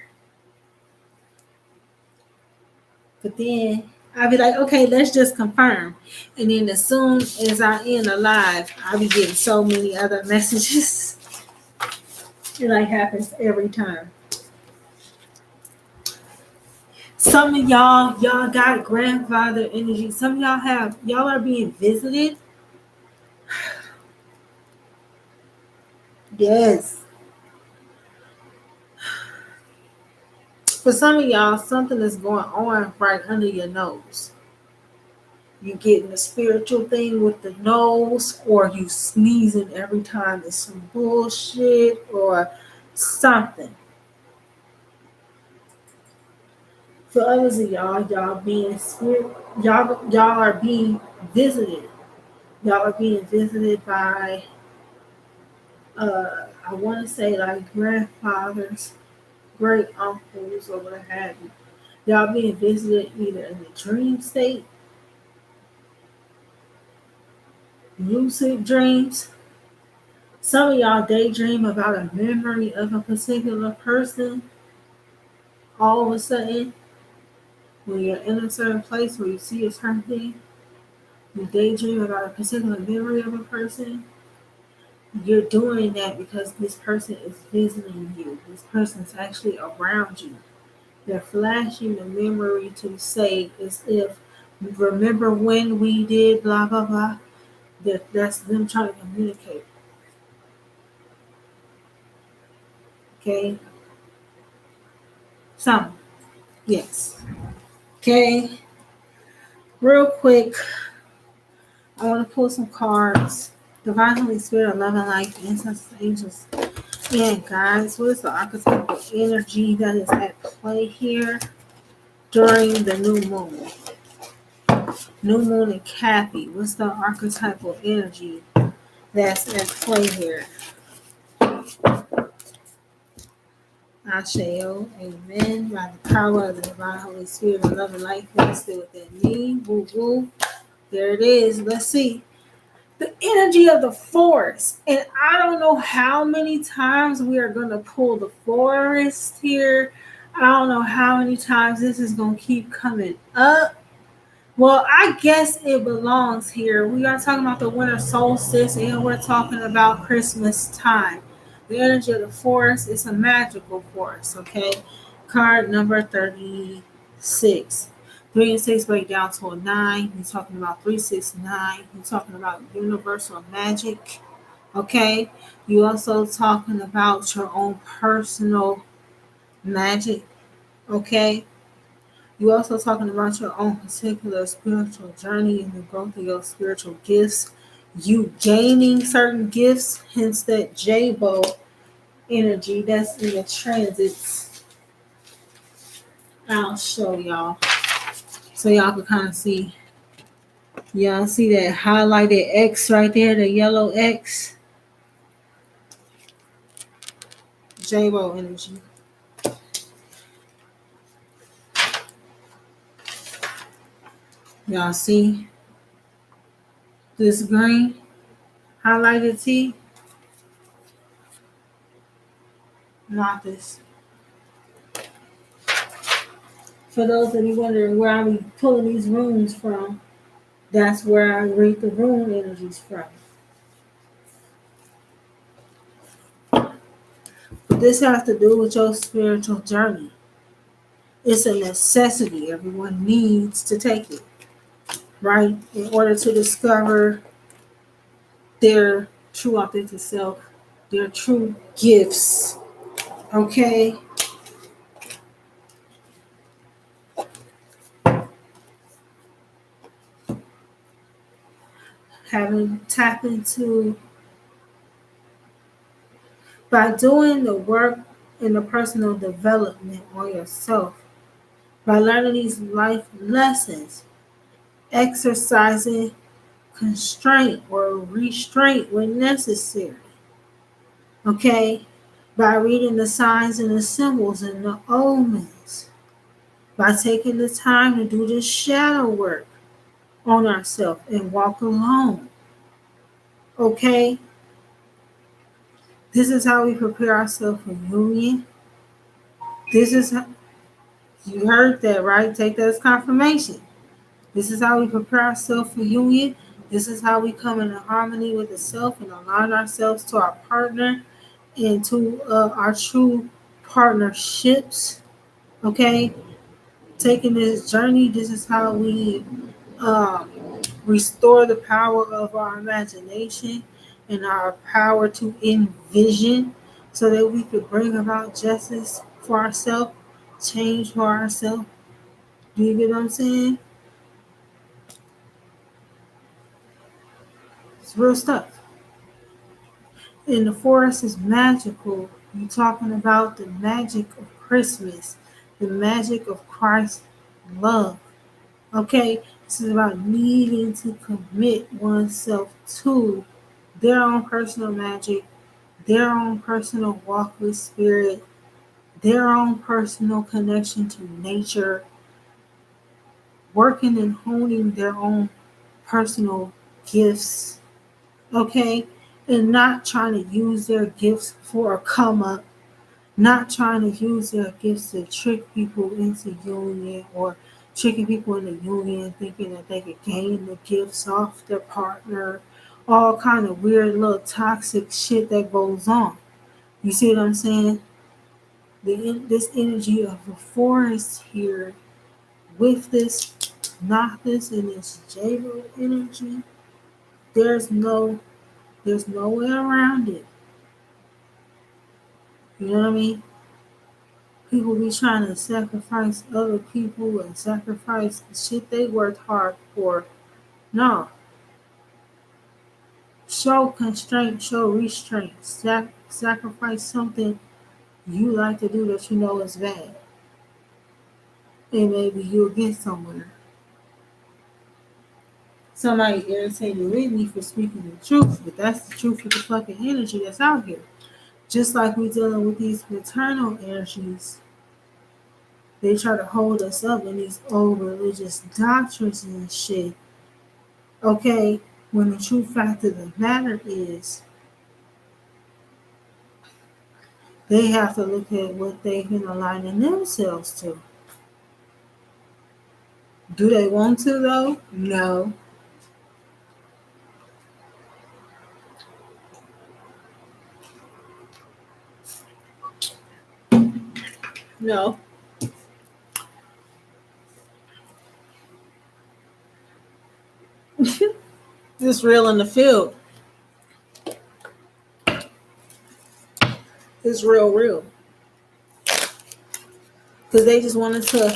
But then I'll be like, okay, let's just confirm. And then as soon as I end a live, I'll be getting so many other messages. It like happens every time. Some of y'all got grandfather energy. Some of y'all are being visited. Yes. For some of y'all, something is going on right under your nose. You getting a spiritual thing with the nose, or you sneezing every time it's some bullshit or something. For others of y'all being spirit, y'all are being visited. Y'all are being visited by I want to say like grandfathers, great uncles, or what have you. Y'all being visited either in the dream state, lucid dreams. Some of y'all daydream about a memory of a particular person. All of a sudden, when you're in a certain place where you see a certain thing, you daydream about a particular memory of a person. You're doing that because this person is visiting you. This person's actually around you. They're flashing the memory to say as if, remember when we did blah blah blah. That's them trying to communicate. Okay. Some. Yes. Okay. Real quick, I want to pull some cards. Divine Holy Spirit, love and life, ancestors, angels, and guides. What is the archetypal energy that is at play here during the new moon? New moon and Kathy. What's the archetypal energy that's at play here? Asheo, amen. By the power of the divine Holy Spirit, love and life, still within me. Woo woo. There it is. Let's see. The energy of the forest. And I don't know how many times we are going to pull the forest here. I don't know how many times this is going to keep coming up. Well, I guess it belongs here. We are talking about the winter solstice and we're talking about Christmas time. The energy of the forest is a magical force, okay? Card number 36. 3 and 6 break down to a 9. He's talking about 369. He's talking about universal magic, okay? You also talking about your own personal magic, okay? You also talking about your own particular spiritual journey and the growth of your spiritual gifts. You gaining certain gifts, hence that J-Bo energy that's in the transits. I'll show y'all so y'all can kind of see. Y'all see that highlighted X right there, the yellow X? J-Bo energy. Y'all see this green highlighted T? Not this. For those of you wondering where I'm pulling these runes from, that's where I read the rune energies from. But this has to do with your spiritual journey. It's a necessity. Everyone needs to take it, right? In order to discover their true authentic self, their true gifts. Okay? Having tap into by doing the work in the personal development on yourself, by learning these life lessons, exercising constraint or restraint when necessary. Okay? By reading the signs and the symbols and the omens, by taking the time to do the shadow work on ourselves and walk alone. Okay? This is how we prepare ourselves for union. This is how, you heard that, right? Take that as confirmation. This is how we prepare ourselves for union. This is how we come into harmony with the self and align ourselves to our partner and to our true partnerships. Okay? Taking this journey, this is how we um, restore the power of our imagination and our power to envision so that we could bring about justice for ourselves, change for ourselves. Do you get what I'm saying? It's real stuff. And the forest is magical. You're talking about the magic of Christmas, the magic of Christ's love. Okay? This is about needing to commit oneself to their own personal magic, their own personal walk with spirit, their own personal connection to nature, working and honing their own personal gifts, okay? And not trying to use their gifts for a come up, not trying to use their gifts to trick people into union or tricking people into union thinking that they could gain the gifts off their partner, all kind of weird little toxic shit that goes on. You see what I'm saying? This energy of the forest here with this Noctis and this Jado energy, there's no way around it. You know what I mean? People be trying to sacrifice other people and sacrifice the shit they worked hard for. No. Show constraint, show restraint. Sacrifice something you like to do that you know is bad. And maybe you'll get somewhere. Somebody irritated with me for speaking the truth, but that's the truth of the fucking energy that's out here. Just like we dealing with these maternal energies, they try to hold us up in these old religious doctrines and shit. Okay, When the true fact of the matter is, they have to look at what they've been aligning themselves to. Do they want to, though? No. No. It's real in the field. It's real, real. Because they just wanted to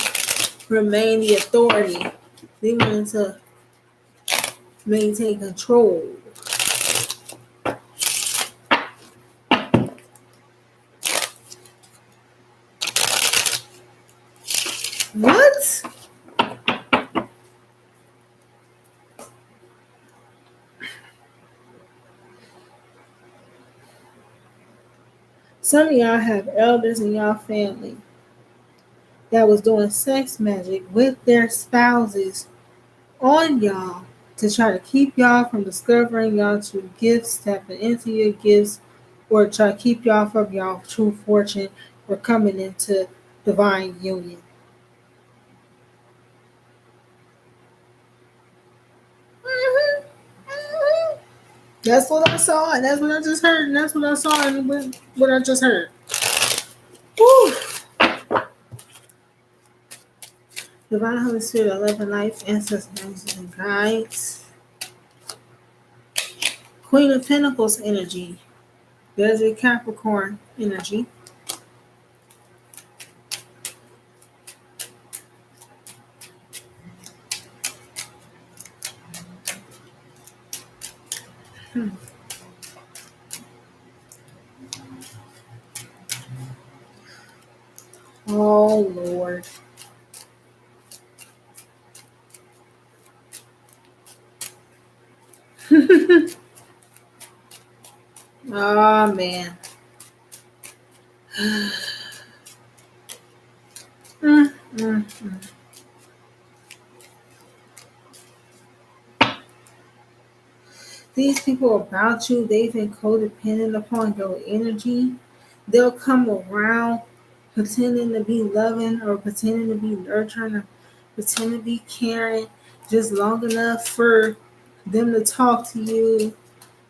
remain the authority. They wanted to maintain control. What? Some of y'all have elders in y'all family that was doing sex magic with their spouses on y'all to try to keep y'all from discovering y'all true gifts, tapping into your gifts, or try to keep y'all from y'all true fortune or coming into divine union. Mhm. Mhm. That's what I saw, and that's what I just heard, and that's what I saw, and what I just heard. Woo. Divine Holy Spirit, love and life, ancestors, angels, and guides. Queen of Pentacles energy. There's a Capricorn energy. Oh, Lord. Oh, man. Mm, mm, mm. These people about you, they've been codependent upon your energy. They'll come around pretending to be loving or pretending to be nurturing or pretending to be caring just long enough for them to talk to you,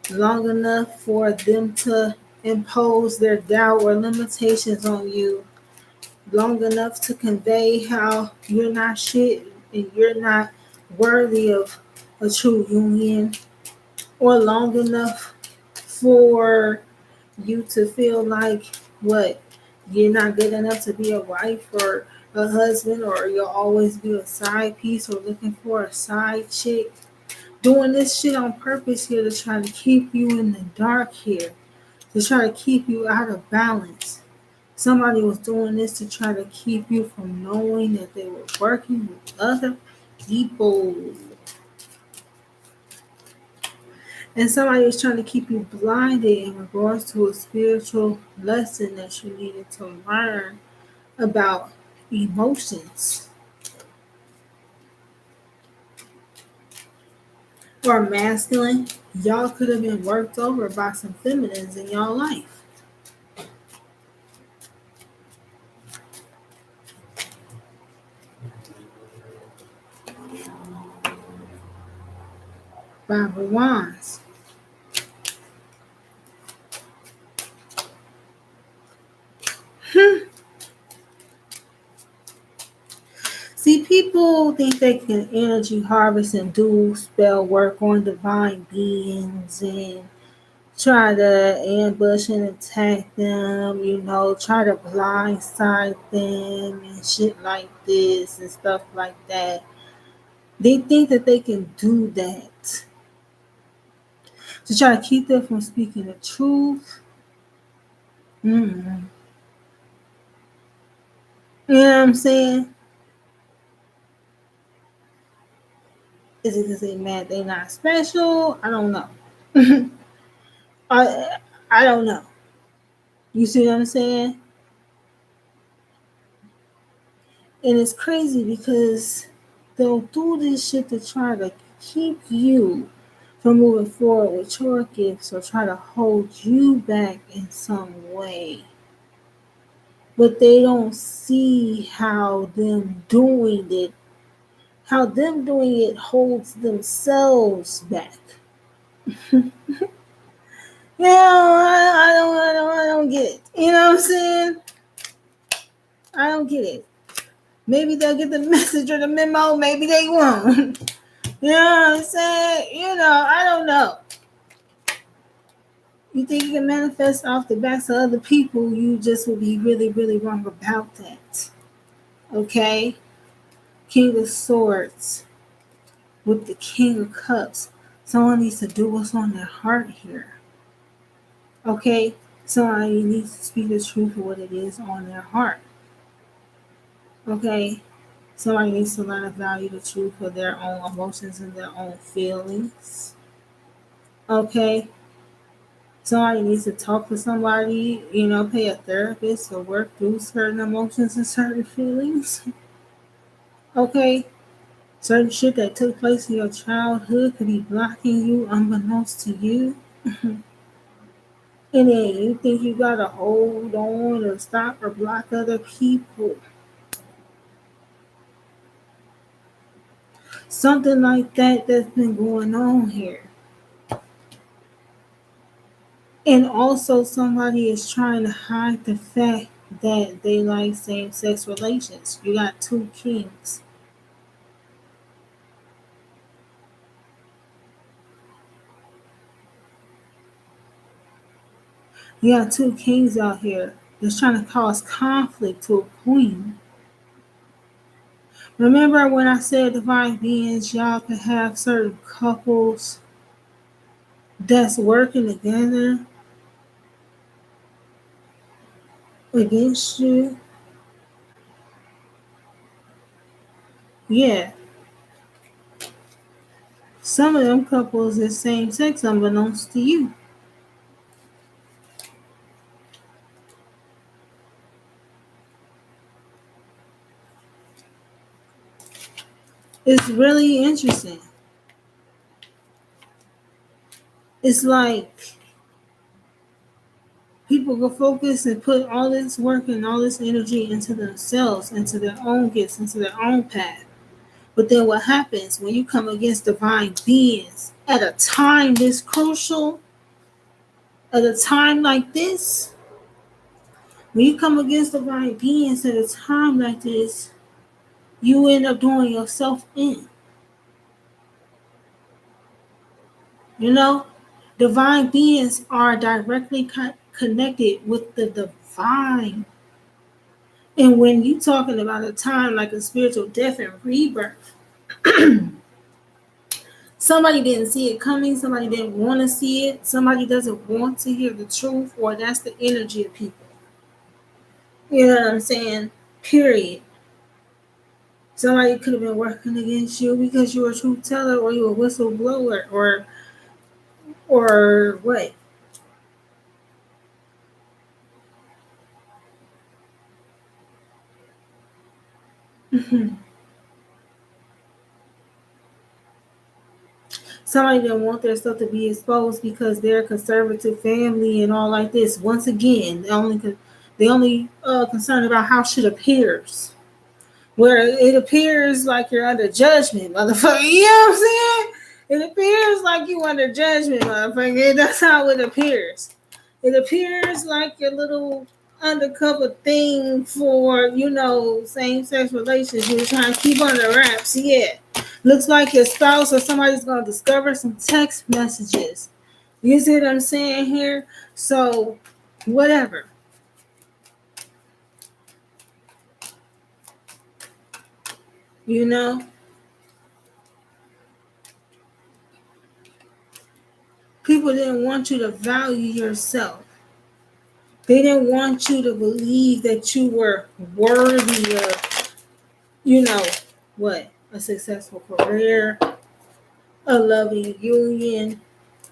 long enough for them to impose their doubt or limitations on you, long enough to convey how you're not shit and you're not worthy of a true union, or long enough for you to feel like what you're not good enough to be a wife or a husband, or you'll always be a side piece or looking for a side chick. Doing this shit on purpose here to try to keep you in the dark here, to try to keep you out of balance. Somebody was doing this to try to keep you from knowing that they were working with other people. And somebody was trying to keep you blinded in regards to a spiritual lesson that you needed to learn about emotions. Or masculine, y'all could have been worked over by some feminines in y'all life. Five of Wands. See, people think they can energy harvest and do spell work on divine beings and try to ambush and attack them, try to blindside them and shit like this and stuff like that. They think that they can do that to try to keep them from speaking the truth. Mm. You know what I'm saying? Is it because they mad they not special? I don't know. I I don't know. You see what I'm saying? And it's crazy because they'll do this shit to try to keep you from moving forward with your gifts or try to hold you back in some way. But they don't see how them doing it holds themselves back. I don't get it. You know what I'm saying? I don't get it. Maybe they'll get the message or the memo. Maybe they won't. You know what I'm saying? I don't know. You think you can manifest off the backs of other people, you just will be really, really wrong about that. Okay? King of Swords with the King of Cups. Someone needs to do what's on their heart here. Okay? Somebody needs to speak the truth of what it is on their heart. Okay? Somebody needs to learn to value the truth of their own emotions and their own feelings. Okay? Somebody needs to talk to somebody, pay a therapist or work through certain emotions and certain feelings. Okay? Certain shit that took place in your childhood could be blocking you unbeknownst to you. And then you think you gotta hold on or stop or block other people. Something like that's been going on here. And also somebody is trying to hide the fact that they like same-sex relations. You got two kings. You got two kings out here that's trying to cause conflict to a queen. Remember when I said divine beings, y'all could have certain couples that's working together against you? Yeah. Some of them couples is same sex unbeknownst to you. It's really interesting. It's like people go focus and put all this work and all this energy into themselves, into their own gifts, into their own path. But then what happens when you come against divine beings at a time this crucial, at a time like this? When you come against divine beings at a time like this, you end up doing yourself in. You know, divine beings are directly connected with the divine. And when you talking about a time like a spiritual death and rebirth, somebody didn't see it coming, somebody didn't want to see it, somebody doesn't want to hear the truth, or that's the energy of people. You know what I'm saying? Period. Somebody could have been working against you because you're a truth teller or you're a whistleblower or what? Somebody didn't want their stuff to be exposed because they're a conservative family and all like this. Once again, they only concerned about how shit appears. Where it appears like you're under judgment, motherfucker. You know what I'm saying? It appears like you under judgment, motherfucker. That's how it appears. It appears like your little undercover thing for, same-sex relations you're trying to keep under wraps. Yeah. Looks like your spouse or somebody's going to discover some text messages. You see what I'm saying here? So, whatever. You know? People didn't want you to value yourself. They didn't want you to believe that you were worthy of, what? A successful career, a loving union,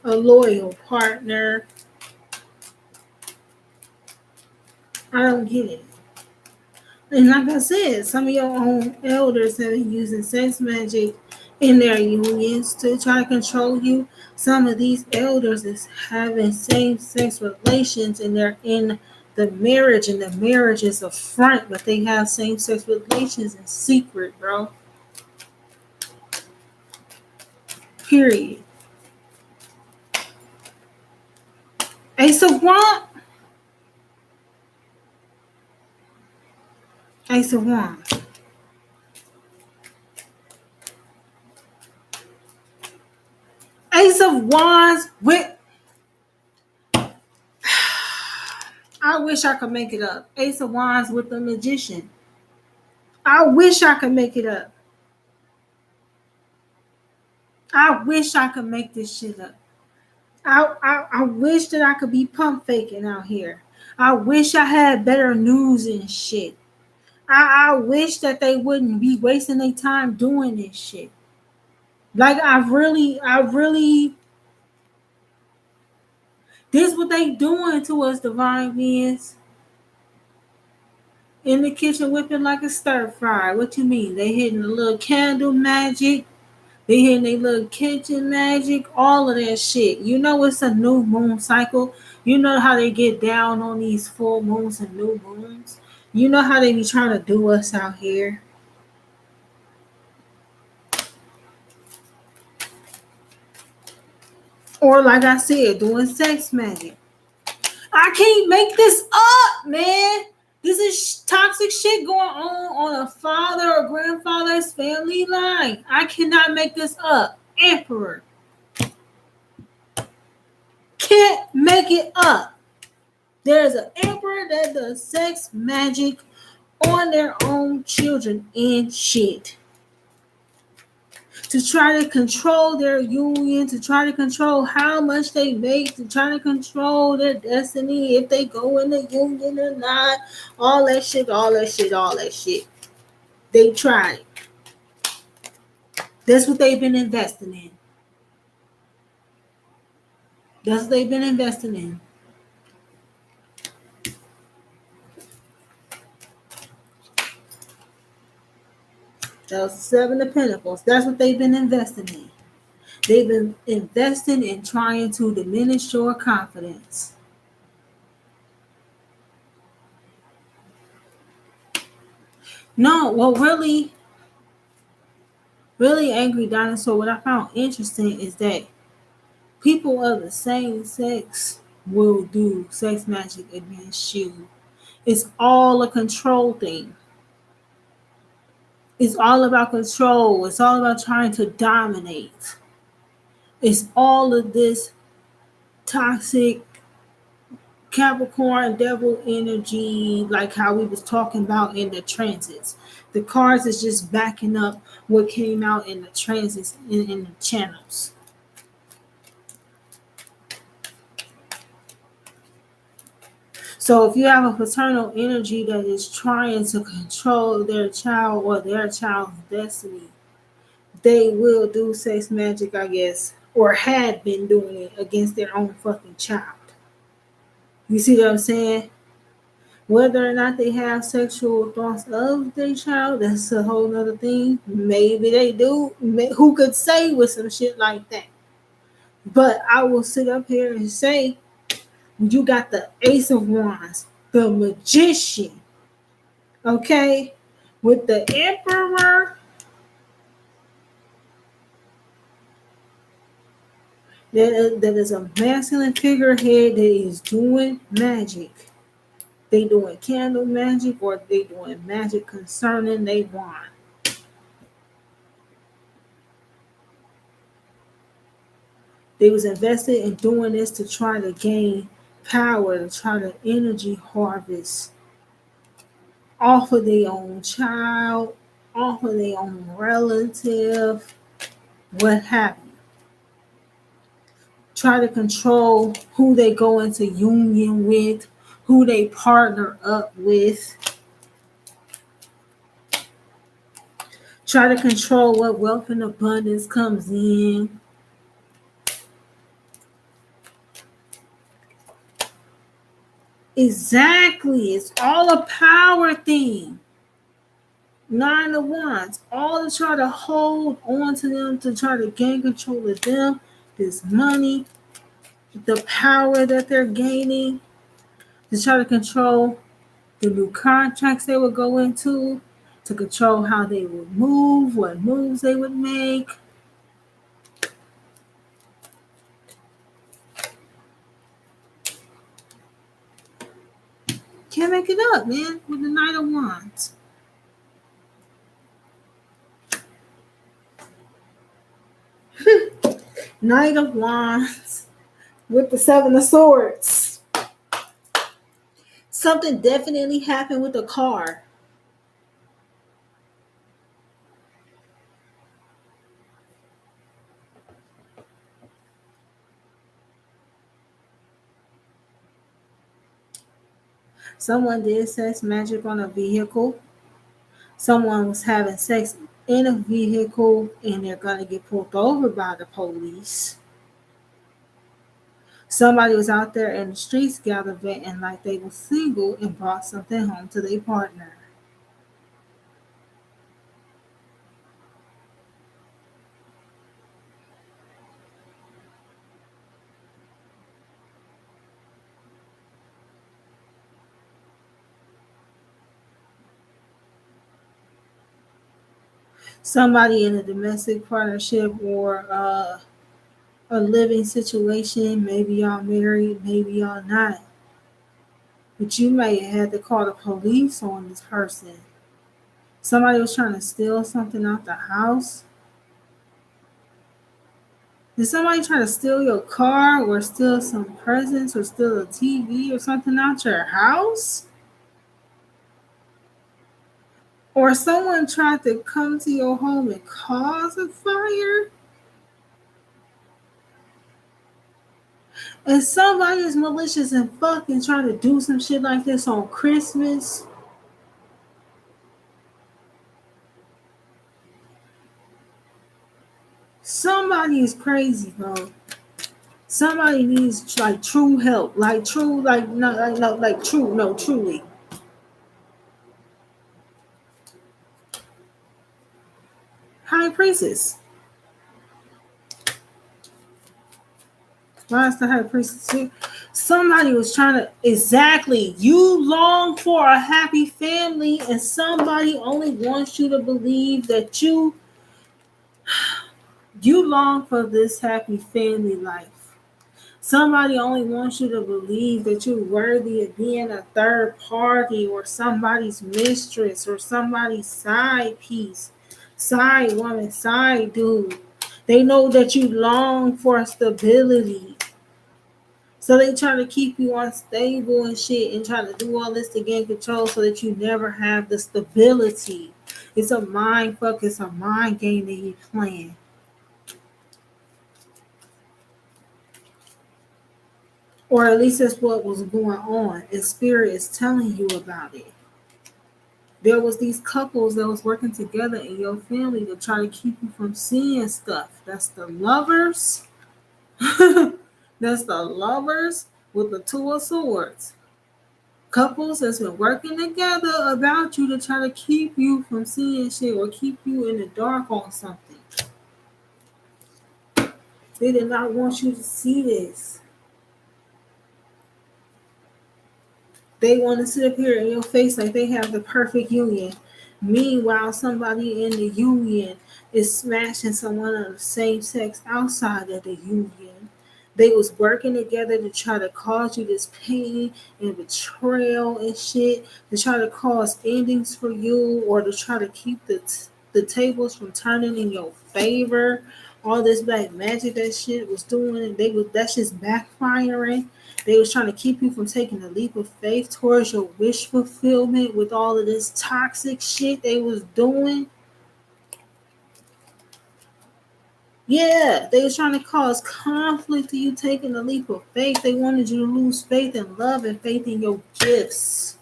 a loyal partner. I don't get it. And like I said, some of your own elders have been using sex magic in their unions to try to control you. Some of these elders is having same-sex relations and they're in the marriage, and the marriage is a front, but they have same-sex relations in secret, bro. Period. Ace of Wands. Ace of Wands. Ace of Wands with. I wish I could make it up. Ace of Wands with the Magician. I wish I could make it up. I wish I could make this shit up. I wish that I could be pump faking out here. I wish I had better news and shit. I wish that they wouldn't be wasting their time doing this shit. Like I really, this what they doing to us, divine beings. In the kitchen whipping like a stir fry. What you mean? They hitting a little candle magic. They hitting a little kitchen magic. All of that shit. You know it's a new moon cycle. You know how they get down on these full moons and new moons. You know how they be trying to do us out here. Or like I said, doing sex magic. I can't make this up, man. This is toxic shit going on a father or grandfather's family line. I cannot make this up. Emperor. Can't make it up. There's an emperor that does sex magic on their own children and shit. To try to control their union, to try to control how much they make, to try to control their destiny, if they go in the union or not, all that shit, all that shit, all that shit. They tried. That's what they've been investing in. That's what they've been investing in. Those Seven of Pentacles. That's what they've been investing in. They've been investing in trying to diminish your confidence. No, well, really angry dinosaur, what I found interesting is that people of the same sex will do sex magic against you. It's all a control thing. It's all about control. It's all about trying to dominate. It's all of this toxic Capricorn devil energy, like how we was talking about in the transits. The cards is just backing up what came out in the transits in the channels. So if you have a paternal energy that is trying to control their child or their child's destiny, they will do sex magic, I guess, or had been doing it against their own fucking child. You see what I'm saying? Whether or not they have sexual thoughts of their child, that's a whole nother thing. Maybe they do. Who could say with some shit like that? But I will sit up here and say, you got the Ace of Wands, the Magician, okay, with the Emperor. That is a masculine figurehead that is doing magic. They doing candle magic or they doing magic concerning they wand. They was invested in doing this to try to gain power, to try to energy harvest off of their own child, off of their own relative, what have you. Try to control who they go into union with, who they partner up with. Try to control what wealth and abundance comes in. Exactly. It's all a power thing. Nine of Wands, all to try to hold on to them, to try to gain control of them, this money, the power that they're gaining, to try to control the new contracts they would go into, to control how they would move, what moves they would make. Can't make it up, man, with the Knight of Wands. Knight of Wands with the Seven of Swords. Something definitely happened with the car. Someone did sex magic on a vehicle. Someone was having sex in a vehicle and they're going to get pulled over by the police. Somebody was out there in the streets gallivanting like they were single and brought something home to their partner. Somebody in a domestic partnership or a living situation, maybe y'all married, maybe y'all not. But you may have had to call the police on this person. Somebody was trying to steal something out the house. Did somebody try to steal your car or steal some presents or steal a TV or something out your house? Or someone tried to come to your home and cause a fire? And somebody is malicious and fucking trying to do some shit like this on Christmas? Somebody is crazy, bro. Somebody needs like true help, like true, like no, like true, no, truly. High priestess. Why is the high priestess here? Somebody was trying to exactly. You long for a happy family, and somebody only wants you to believe that you long for this happy family life. Somebody only wants you to believe that you're worthy of being a third party or somebody's mistress or somebody's side piece, side woman, side dude. They know that you long for stability. So they try to keep you unstable and shit and try to do all this to gain control so that you never have the stability. It's a mind fuck, it's a mind game that you're playing. Or at least that's what was going on. And spirit is telling you about it. There was these couples that was working together in your family to try to keep you from seeing stuff. That's the lovers. That's the lovers with the Two of Swords. Couples that's been working together about you to try to keep you from seeing shit or keep you in the dark on something. They did not want you to see this. They want to sit up here in your face like they have the perfect union. Meanwhile, somebody in the union is smashing someone of the same sex outside of the union. They was working together to try to cause you this pain and betrayal and shit, to try to cause endings for you or to try to keep the tables from turning in your favor. All this black magic that shit was doing, and that's just backfiring. They was trying to keep you from taking a leap of faith towards your wish fulfillment with all of this toxic shit they was doing. Yeah, they was trying to cause conflict to you taking a leap of faith. They wanted you to lose faith in love and faith in your gifts.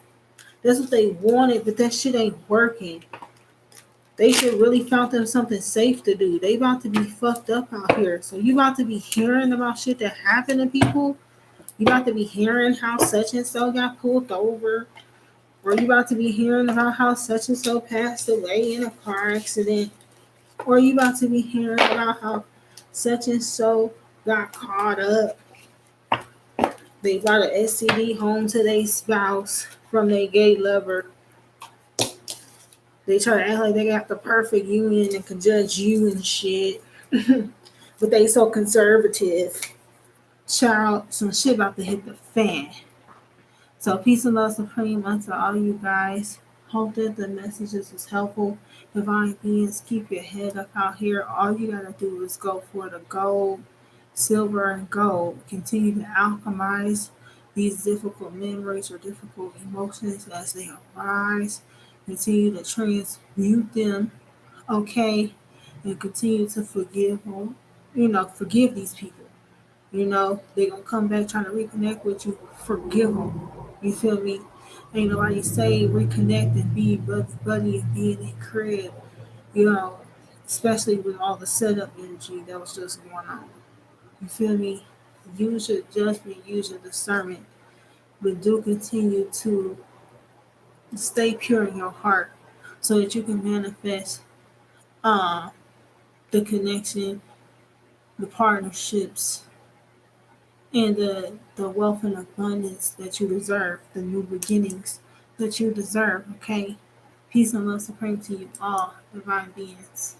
That's what they wanted, but that shit ain't working. They should really found them something safe to do. They about to be fucked up out here. So you about to be hearing about shit that happened to people. You about to be hearing how such and so got pulled over. Or you about to be hearing about how such and so passed away in a car accident. Or you about to be hearing about how such and so got caught up. They brought an STD home to their spouse from their gay lover. They try to act like they got the perfect union and can judge you and shit. But they so conservative. Child, some shit about to hit the fan. So peace and love supreme unto all you guys. Hope that the messages was helpful. Divine beings, keep your head up out here. All you gotta do is go for the gold, silver, and gold. Continue to alchemize these difficult memories or difficult emotions as they arise. Continue to transmute them, okay? And continue to forgive them. Forgive these people. They gonna come back trying to reconnect with you. Forgive them. You feel me? Ain't nobody say reconnect and be buddy and be in their crib. You know, especially with all the setup energy that was just going on. You feel me? Use your judgment, use your discernment, but do continue to stay pure in your heart so that you can manifest uh, the connection, the partnerships, and the wealth and abundance that you deserve, the new beginnings that you deserve, okay? Peace and love supreme to you all, divine beings.